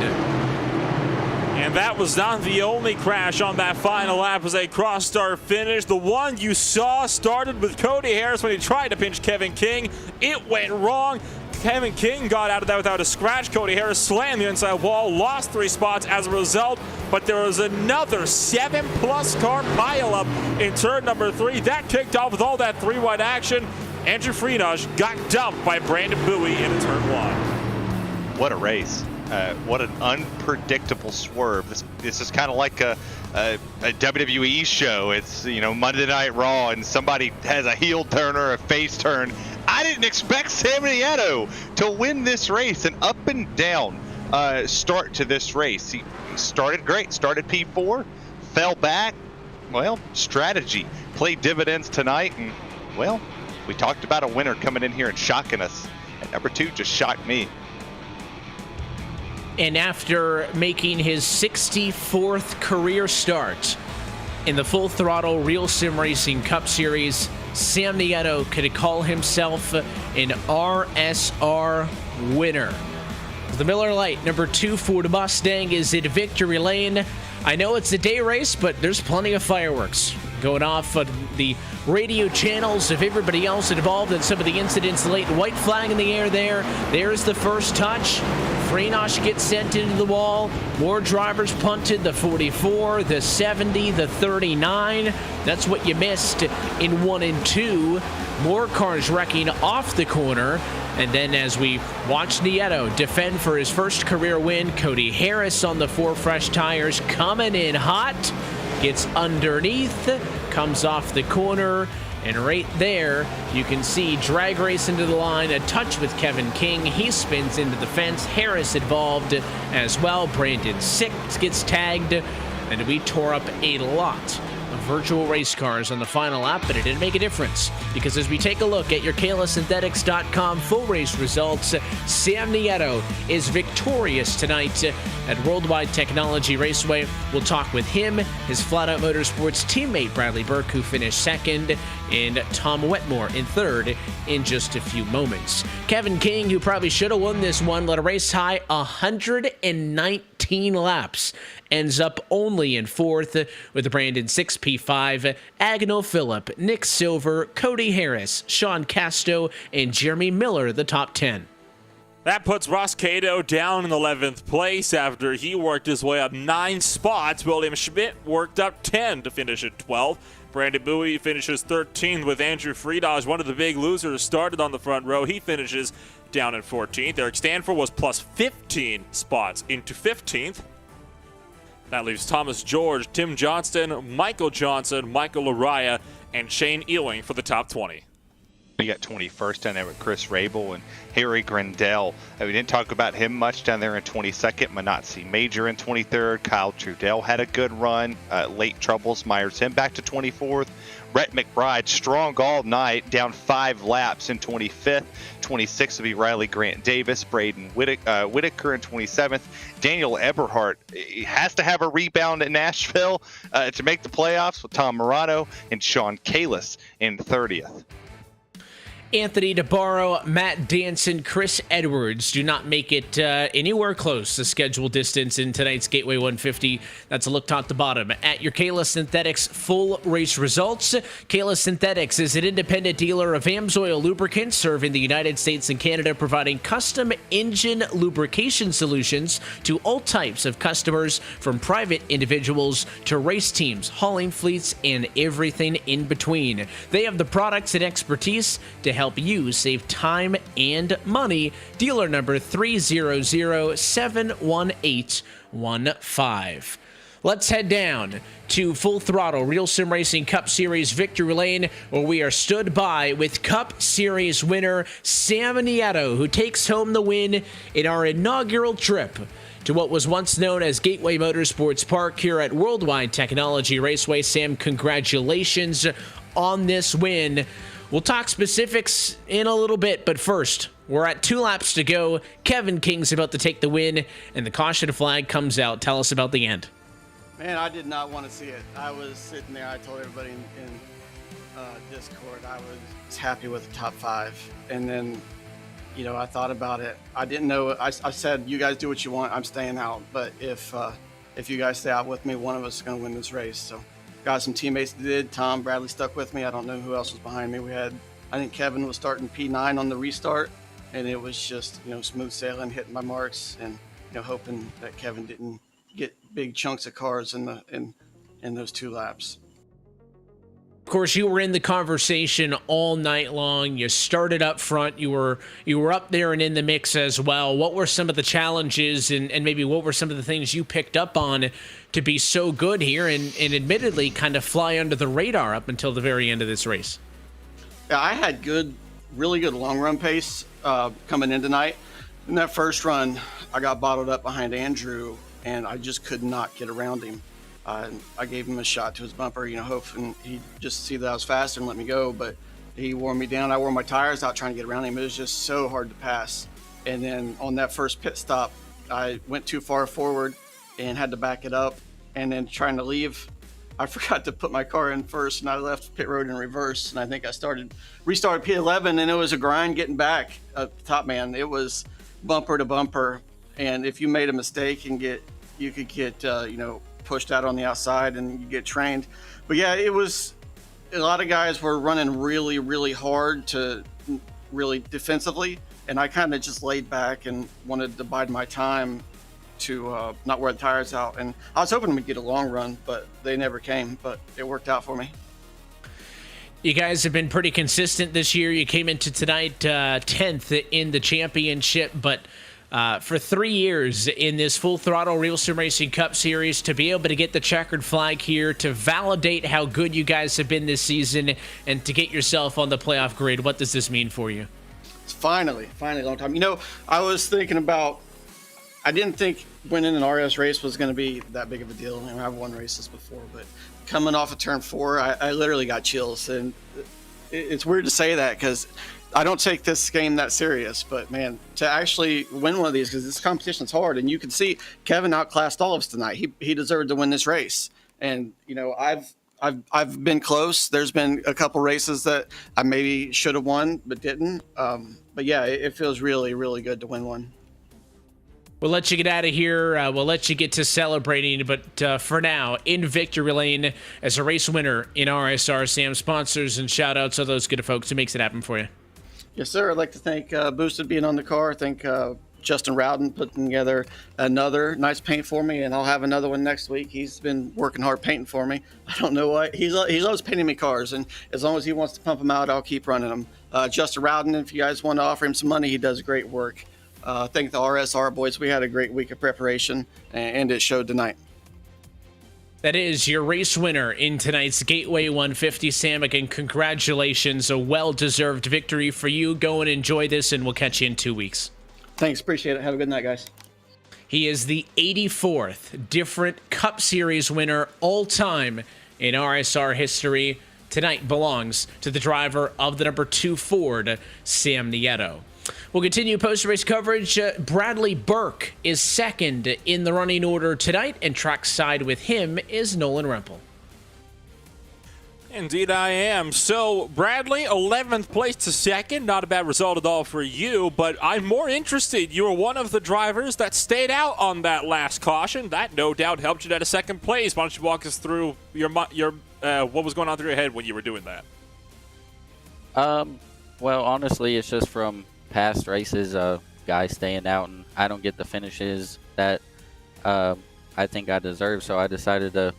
And that was not the only crash on that final lap as a cross-start finish. The one you saw started with Cody Harris when he tried to pinch Kevin King. It went wrong. Kevin King got out of that without a scratch. Cody Harris slammed the inside wall, lost 3 spots as a result, but there was another 7+ car pileup in turn number 3. That kicked off with all that 3-wide action. Andrew Freenage got dumped by Brandon Bowie into turn 1. What a race. What an unpredictable swerve. This is kind of like a WWE show. It's, Monday Night Raw, and somebody has a heel turn or a face turn. I didn't expect Sam Nieto to win this race. An up and down start to this race. He started great, started P4, fell back. Well, strategy played dividends tonight, and, well, we talked about a winner coming in here and shocking us. And number 2 just shocked me. And after making his 64th career start in the Full Throttle RealSimRacing Cup Series, Sam Nieto could call himself an RSR winner. The Miller Lite, number 2 Ford Mustang, is in victory lane. I know it's a day race, but there's plenty of fireworks going off on the radio channels of everybody else involved in some of the incidents late. White flag in the air there. There's the first touch. Freenage gets sent into the wall. More drivers punted. The 44, the 70, the 39. That's what you missed in 1 and 2. More cars wrecking off the corner. And then as we watch Nieto defend for his first career win, Cody Harris on the 4 fresh tires coming in hot. Gets underneath, comes off the corner, and right there you can see drag race into the line, a touch with Kevin King. He spins into the fence. Harris involved as well. Brandon Six gets tagged, and we tore up a lot of virtual race cars on the final lap, but it didn't make a difference because as we take a look at your KaylaSynthetics.com full race results, Sam Nieto is victorious tonight at Worldwide Technology Raceway. We'll talk with him, his Flat Out Motorsports teammate Bradley Burke, who finished 2nd, and Tom Wetmore in 3rd in just a few moments. Kevin King, who probably should have won this one, led a race high 119 laps. Ends up only in 4th with Brandon 6 P5, Agnell Phillip, Nick Silver, Cody Harris, Sean Casto, and Jeremy Miller, the top 10. That puts Ross Cato down in 11th place after he worked his way up 9 spots. William Schmidt worked up 10 to finish at 12th. Brandon Bowie finishes 13th with Andrew Friedage, one of the big losers, started on the front row. He finishes down at 14th. Eric Stanford was plus 15 spots into 15th. That leaves Thomas George, Tim Johnston, Michael Araya, and Shane Ewing for the top 20. We got 21st down there with Chris Rabel and Harry Grindell. We didn't talk about him much down there in 22nd. Manatzi Major in 23rd. Kyle Trudell had a good run. Late troubles Myers him back to 24th. Rhett McBride strong all night, down 5 laps in 25th. 26th will be Riley Grant Davis. Braden Whitaker in 27th. Daniel Eberhardt has to have a rebound in Nashville to make the playoffs with Tom Morano and Sean Kalis in 30th. Anthony DeBarro, Matt Danson, Chris Edwards do not make it anywhere close to scheduled distance in tonight's Gateway 150. That's a look top to bottom at your Kayla Synthetics full race results. Kayla Synthetics is an independent dealer of Amsoil lubricants serving the United States and Canada, providing custom engine lubrication solutions to all types of customers, from private individuals to race teams, hauling fleets, and everything in between. They have the products and expertise to help you save time and money. Dealer number 300-71815. Let's head down to Full Throttle Real Sim Racing Cup Series victory lane, where we are stood by with Cup Series winner Sam Nieto, who takes home the win in our inaugural trip to what was once known as Gateway Motorsports Park here at Worldwide Technology Raceway. Sam, congratulations on this win. We'll talk specifics in a little bit, but first, we're at 2 laps to go. Kevin King's about to take the win, and the caution flag comes out. Tell us about the end. Man, I did not want to see it. I was sitting there. I told everybody in Discord I was happy with the top 5. And then, I thought about it. I didn't know. I said, you guys do what you want. I'm staying out. But if you guys stay out with me, one of us is going to win this race. So got some teammates that did. Tom Bradley stuck with me. I don't know who else was behind me. I think Kevin was starting P9 on the restart, and it was just, smooth sailing, hitting my marks, and, hoping that Kevin didn't get big chunks of cars in those 2 laps. Of course, you were in the conversation all night long. You started up front. You were up there and in the mix as well. What were some of the challenges, and maybe what were some of the things you picked up on to be so good here and admittedly kind of fly under the radar up until the very end of this race? Yeah, I had really good long run pace coming in tonight. In that first run, I got bottled up behind Andrew, and I just could not get around him. I gave him a shot to his bumper, hoping he'd just see that I was faster and let me go, but he wore me down. I wore my tires out trying to get around him. It was just so hard to pass. And then on that first pit stop, I went too far forward and had to back it up. And then trying to leave, I forgot to put my car in first, and I left pit road in reverse. And I think I restarted P11, and it was a grind getting back up the top, man. It was bumper to bumper. And if you made a mistake and you could get pushed out on the outside and you get trained. But yeah, it was a lot of guys were running really, really hard to really defensively, and I kind of just laid back and wanted to bide my time to not wear the tires out. And I was hoping we'd get a long run, but they never came, but it worked out for me. You guys have been pretty consistent this year. You came into tonight 10th in the championship, but for 3 years in this Full Throttle Real Sim Racing Cup Series, to be able to get the checkered flag here, to validate how good you guys have been this season, and to get yourself on the playoff grid, what does this mean for you? It's finally a long time. I was thinking about, I didn't think winning an RS race was going to be that big of a deal. I've won races before, but coming off of turn 4, I literally got chills. And it's weird to say that because I don't take this game that serious, but man, to actually win one of these, because this competition's hard, and you can see Kevin outclassed all of us tonight. He deserved to win this race, and I've been close. There's been a couple races that I maybe should have won but didn't. But yeah, it feels really, really good to win one. We'll let you get out of here. We'll let you get to celebrating. But for now, in victory lane as a race winner in RSR, Sam, sponsors and shout outs to those good folks who makes it happen for you. Yes, sir. I'd like to thank Boosted being on the car. Thank Justin Rowden putting together another nice paint for me, and I'll have another one next week. He's been working hard painting for me. I don't know why. He's always painting me cars, and as long as he wants to pump them out, I'll keep running them. Justin Rowden, if you guys want to offer him some money, he does great work. Thank the RSR boys. We had a great week of preparation, and it showed tonight. That is your race winner in tonight's Gateway 150, Sam. Again, congratulations. A well-deserved victory for you. Go and enjoy this, and we'll catch you in 2 weeks. Thanks. Appreciate it. Have a good night, guys. He is the 84th different Cup Series winner all-time in RSR history. Tonight belongs to the driver of the number 2 Ford, Sam Nieto. We'll continue post-race coverage. Bradley Burke is second in the running order tonight, and trackside with him is Nolan Rempel. Indeed I am. So, Bradley, 11th place to second. Not a bad result at all for you, but I'm more interested. You were one of the drivers that stayed out on that last caution. That no doubt helped you to second place. Why don't you walk us through your what was going on through your head when you were doing that? Well, honestly, it's just from past races, guys staying out, and I don't get the finishes that I think I deserve, so I decided to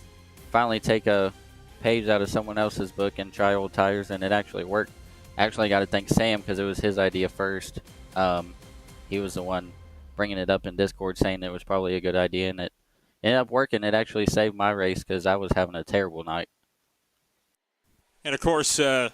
finally take a page out of someone else's book and try old tires, and it actually worked. Actually, I got to thank Sam because it was his idea first. He was the one bringing it up in Discord saying it was probably a good idea, and it ended up working. It actually saved my race because I was having a terrible night. And, of course, the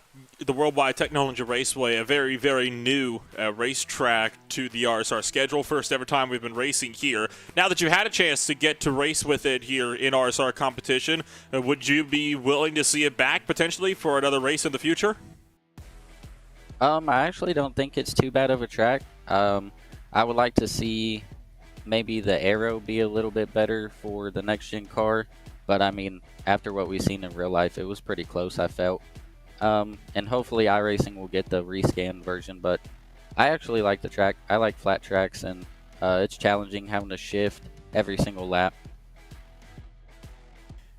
Worldwide Technology Raceway, a very, very new racetrack to the RSR schedule. First ever time we've been racing here. Now that you've had a chance to get to race with it here in RSR competition, would you be willing to see it back potentially for another race in the future? I actually don't think it's too bad of a track. I would like to see maybe the aero be a little bit better for the next-gen car. But, I mean, after what we've seen in real life, it was pretty close, I felt. And hopefully iRacing will get the rescan version. But I actually like the track. I like flat tracks, and it's challenging having to shift every single lap.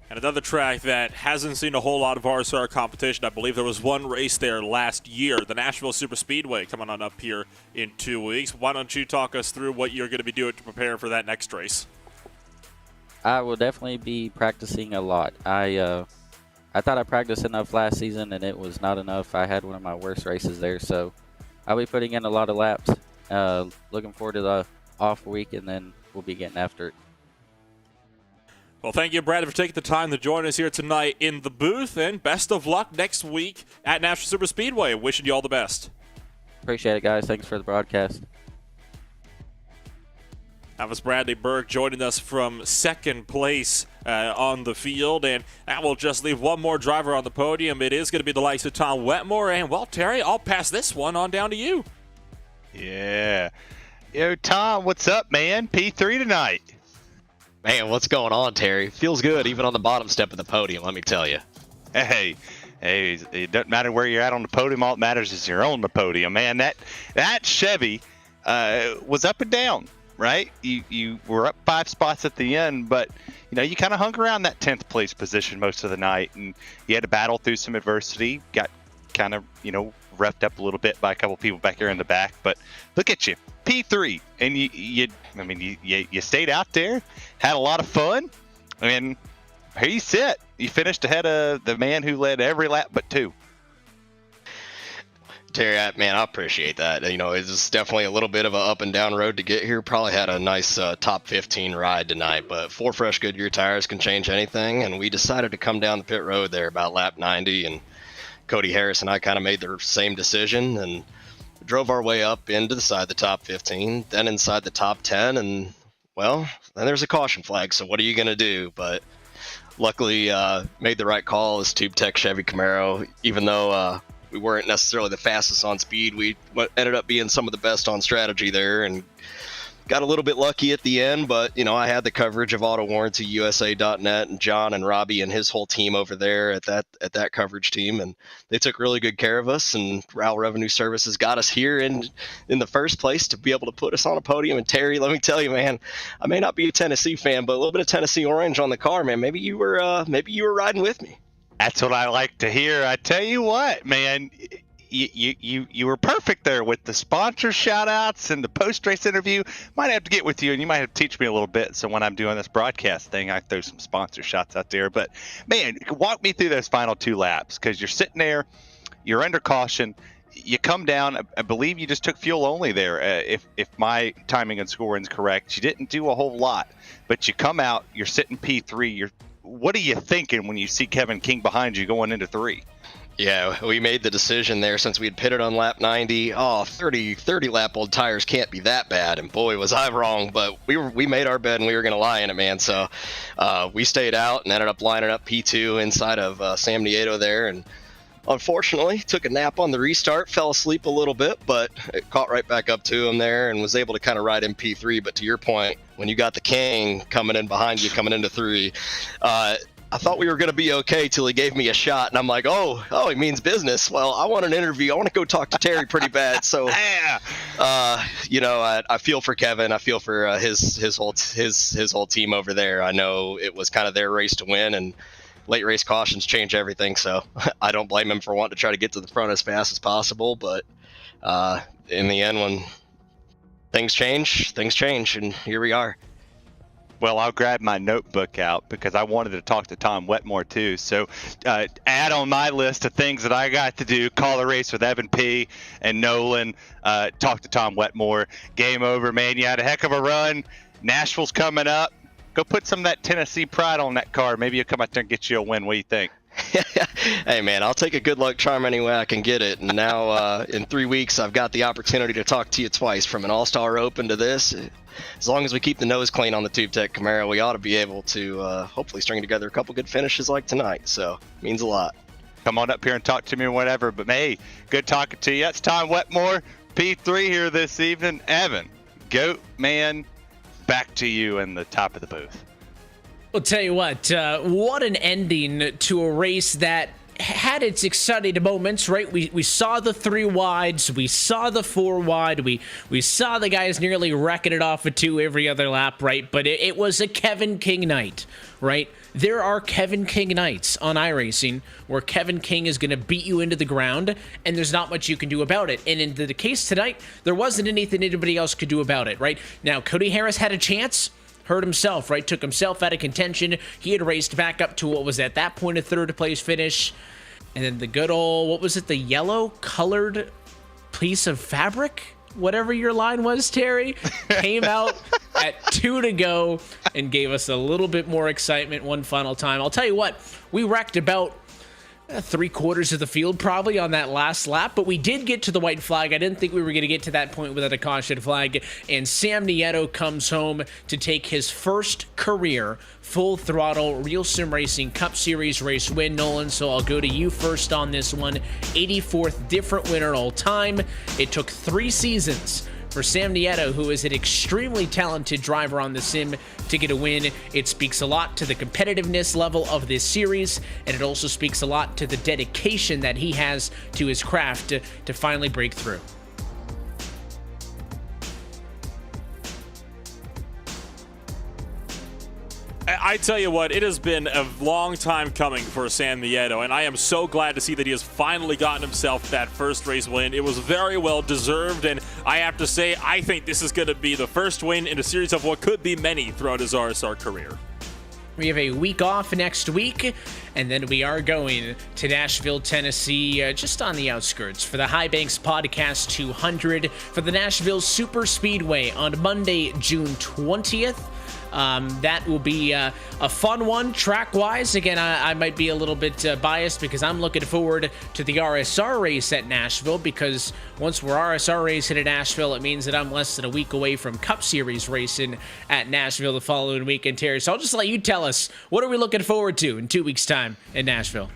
And another track that hasn't seen a whole lot of RSR competition. I believe there was one race there last year, the Nashville Super Speedway, coming on up here in 2 weeks. Why don't you talk us through what you're going to be doing to prepare for that next race? I will definitely be practicing a lot. I thought I practiced enough last season, and it was not enough. I had one of my worst races there, so I'll be putting in a lot of laps. Looking forward to the off week, and then we'll be getting after it. Well, thank you, Brad, for taking the time to join us here tonight in the booth, and best of luck next week at Nashville Super Speedway. Wishing you all the best. Appreciate it, guys. Thanks for the broadcast. That was Bradley Burke joining us from second place on the field, and that will just leave one more driver on the podium. It is going to be the likes of Tom Wetmore, and, well, Terry, I'll pass this one on down to you. Yeah. Yo, Tom, what's up, man? P3 tonight. Man, what's going on, Terry? Feels good even on the bottom step of the podium, let me tell you. Hey, it doesn't matter where you're at on the podium. All that matters is you're on the podium, man. That Chevy was up and down, right? You were up 5 spots at the end, but you kind of hung around that 10th place position most of the night, and you had to battle through some adversity. Got kind of reffed up a little bit by a couple people back here in the back, but look at you, P3, and you stayed out there, had a lot of fun, and here you sit. You finished ahead of the man who led every lap but 2. Terry, man, I appreciate that. It's definitely a little bit of an up and down road to get here. Probably had a nice top 15 ride tonight, but 4 fresh Goodyear tires can change anything, and we decided to come down the pit road there about lap 90, and Cody Harris and I kind of made the same decision and drove our way up into the side of the top 15, then inside the top 10, and, well, then there's a caution flag, so what are you going to do? But luckily made the right call as Tube Tech Chevy Camaro, even though we weren't necessarily the fastest on speed. We ended up being some of the best on strategy there and got a little bit lucky at the end, but I had the coverage of AutoWarrantyUSA.net and John and Robbie and his whole team over there at that coverage team, and they took really good care of us, and RAL Revenue Services got us here in the first place to be able to put us on a podium. And Terry, let me tell you, man, I may not be a Tennessee fan, but a little bit of Tennessee orange on the car, man. Maybe you were riding with me. That's what I like to hear. I tell you what, man, you were perfect there with the sponsor shout outs and the post race interview. Might have to get with you, and you might have to teach me a little bit. So when I'm doing this broadcast thing, I throw some sponsor shots out there. But man, walk me through those final 2 laps, because you're sitting there, you're under caution. You come down, I believe you just took fuel only there. If my timing and scoring is correct, you didn't do a whole lot, but you come out, you're sitting P3. What are you thinking when you see Kevin King behind you going into 3? Yeah, we made the decision there since we had pitted on lap 90. 30 lap old tires can't be that bad. And boy, was I wrong, but we made our bed and we were going to lie in it, man. So we stayed out and ended up lining up P2 inside of Sam Nieto there. And unfortunately, took a nap on the restart, fell asleep a little bit, but it caught right back up to him there and was able to kind of ride in P3. But to your point, when you got the King coming in behind you, coming into 3, I thought we were going to be okay till he gave me a shot, and I'm like, oh, he means business. Well, I want an interview. I want to go talk to Terry pretty bad. So, I feel for Kevin. I feel for his whole team over there. I know it was kind of their race to win, and late race cautions change everything. So I don't blame him for wanting to try to get to the front as fast as possible. But in the end, when things change, and here we are. Well, I'll grab my notebook out because I wanted to talk to Tom Wetmore too. So add on my list of things that I got to do: call a race with Evan P. and Nolan, talk to Tom Wetmore. Game over, man. You had a heck of a run. Nashville's coming up. Go put some of that Tennessee pride on that car. Maybe you'll come out there and get you a win. What do you think? Hey, man, I'll take a good luck charm any way I can get it. And now in 3 weeks, I've got the opportunity to talk to you twice, from an All-Star Open to this. As long as we keep the nose clean on the Tube Tech Camaro, we ought to be able to hopefully string together a couple good finishes like tonight. So, means a lot. Come on up here and talk to me or whatever. But, hey, good talking to you. It's Tom Wetmore, P3 here this evening. Evan, GOAT, man, back to you in the top of the booth. I'll tell you what an ending to a race that had its exciting moments, right? We saw the 3 wides, we saw the 4 wide, we saw the guys nearly wrecking it off of 2 every other lap, right? But it was a Kevin King night, right? There are Kevin King nights on iRacing where Kevin King is going to beat you into the ground, and there's not much you can do about it. And in the case tonight, there wasn't anything anybody else could do about it, right? Now, Cody Harris had a chance. Hurt himself, right? Took himself out of contention. He had raced back up to what was at that point a 3rd place finish. And then the good old, what was it? The yellow colored piece of fabric? Whatever your line was, Terry, came out at 2 to go and gave us a little bit more excitement one final time. I'll tell you what, we wrecked about 3/4 of the field probably on that last lap, but we did get to the white flag. I didn't think we were going to get to that point without a caution flag, and Sam Nieto comes home to take his first career full throttle Real Sim Racing Cup Series race win. Nolan, so I'll go to you first on this one. 84th different winner all time. It took 3 seasons for Sam Nieto, who is an extremely talented driver on the sim, to get a win. It speaks a lot to the competitiveness level of this series, and it also speaks a lot to the dedication that he has to his craft to finally break through. I tell you what, it has been a long time coming for Sam Nieto, and I am so glad to see that he has finally gotten himself that first race win. It was very well deserved, and I have to say, I think this is going to be the first win in a series of what could be many throughout his RSR career. We have a week off next week, and then we are going to Nashville, Tennessee, just on the outskirts, for the High Banks Podcast 200 for the Nashville Super Speedway on Monday, June 20th. That will be a fun one track-wise. Again, I might be a little bit biased because I'm looking forward to the RSR race at Nashville, because once we're RSR racing at Nashville, it means that I'm less than a week away from Cup Series racing at Nashville the following weekend, Terry. So I'll just let you tell us, what are we looking forward to in 2 weeks' time in Nashville?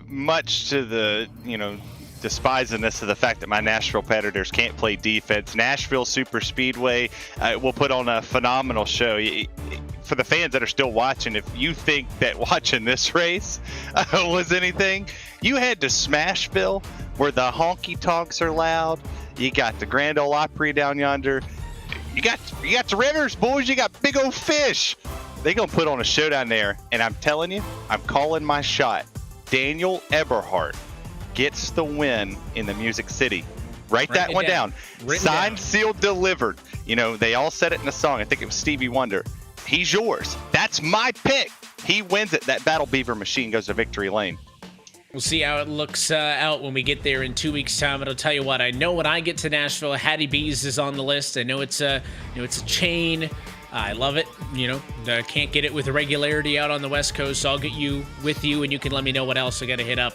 Much to the, despisingness of the fact that my Nashville competitors can't play defense, Nashville Super Speedway will put on a phenomenal show. For the fans that are still watching, if you think that watching this race was anything, you head to Smashville, where the honky tonks are loud. You got the Grand Ole Opry down yonder. You got the rivers, boys. You got big old fish. They're gonna put on a show down there, and I'm telling you, I'm calling my shot. Daniel Eberhardt gets the win in the Music City. Write that one down. Written Signed, down. sealed, delivered. You know, they all said it in the song. I think it was Stevie Wonder. He's yours. That's my pick. He wins it. That Battle Beaver machine goes to victory lane. We'll see how it looks out when we get there in 2 weeks' time. And I'll tell you what, I know when I get to Nashville, Hattie B's is on the list. I know it's a chain. I love it. You know, I can't get it with regularity out on the West Coast, so I'll get you with you, and you can let me know what else I got to hit up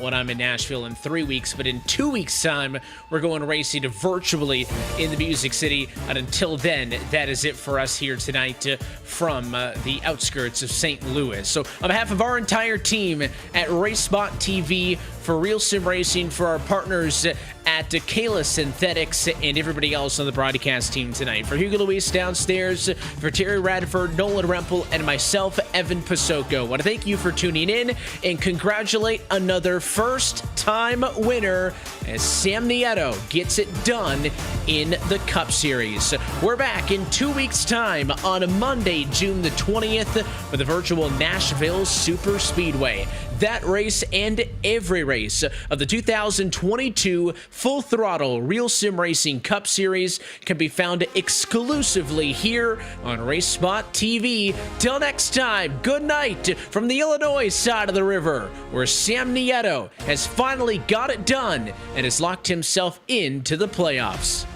when I'm in Nashville in 3 weeks. But in 2 weeks' time, we're going racing virtually in the Music City. And until then, that is it for us here tonight from the outskirts of St. Louis. So on behalf of our entire team at RaceSpotTV, for Real Sim Racing, for our partners at Kayla Synthetics, and everybody else on the broadcast team tonight. For Hugo Luis downstairs, for Terry Radford, Nolan Rempel, and myself, Evan Pasoko. I want to thank you for tuning in and congratulate another first-time winner as Sam Nieto gets it done in the Cup Series. We're back in 2 weeks' time on Monday, June the 20th for the virtual Nashville Super Speedway. That race and every race of the 2022 Full Throttle Real Sim Racing Cup Series can be found exclusively here on RaceSpotTV. Till next time, good night from the Illinois side of the river, where Sam Nieto has finally got it done and has locked himself into the playoffs.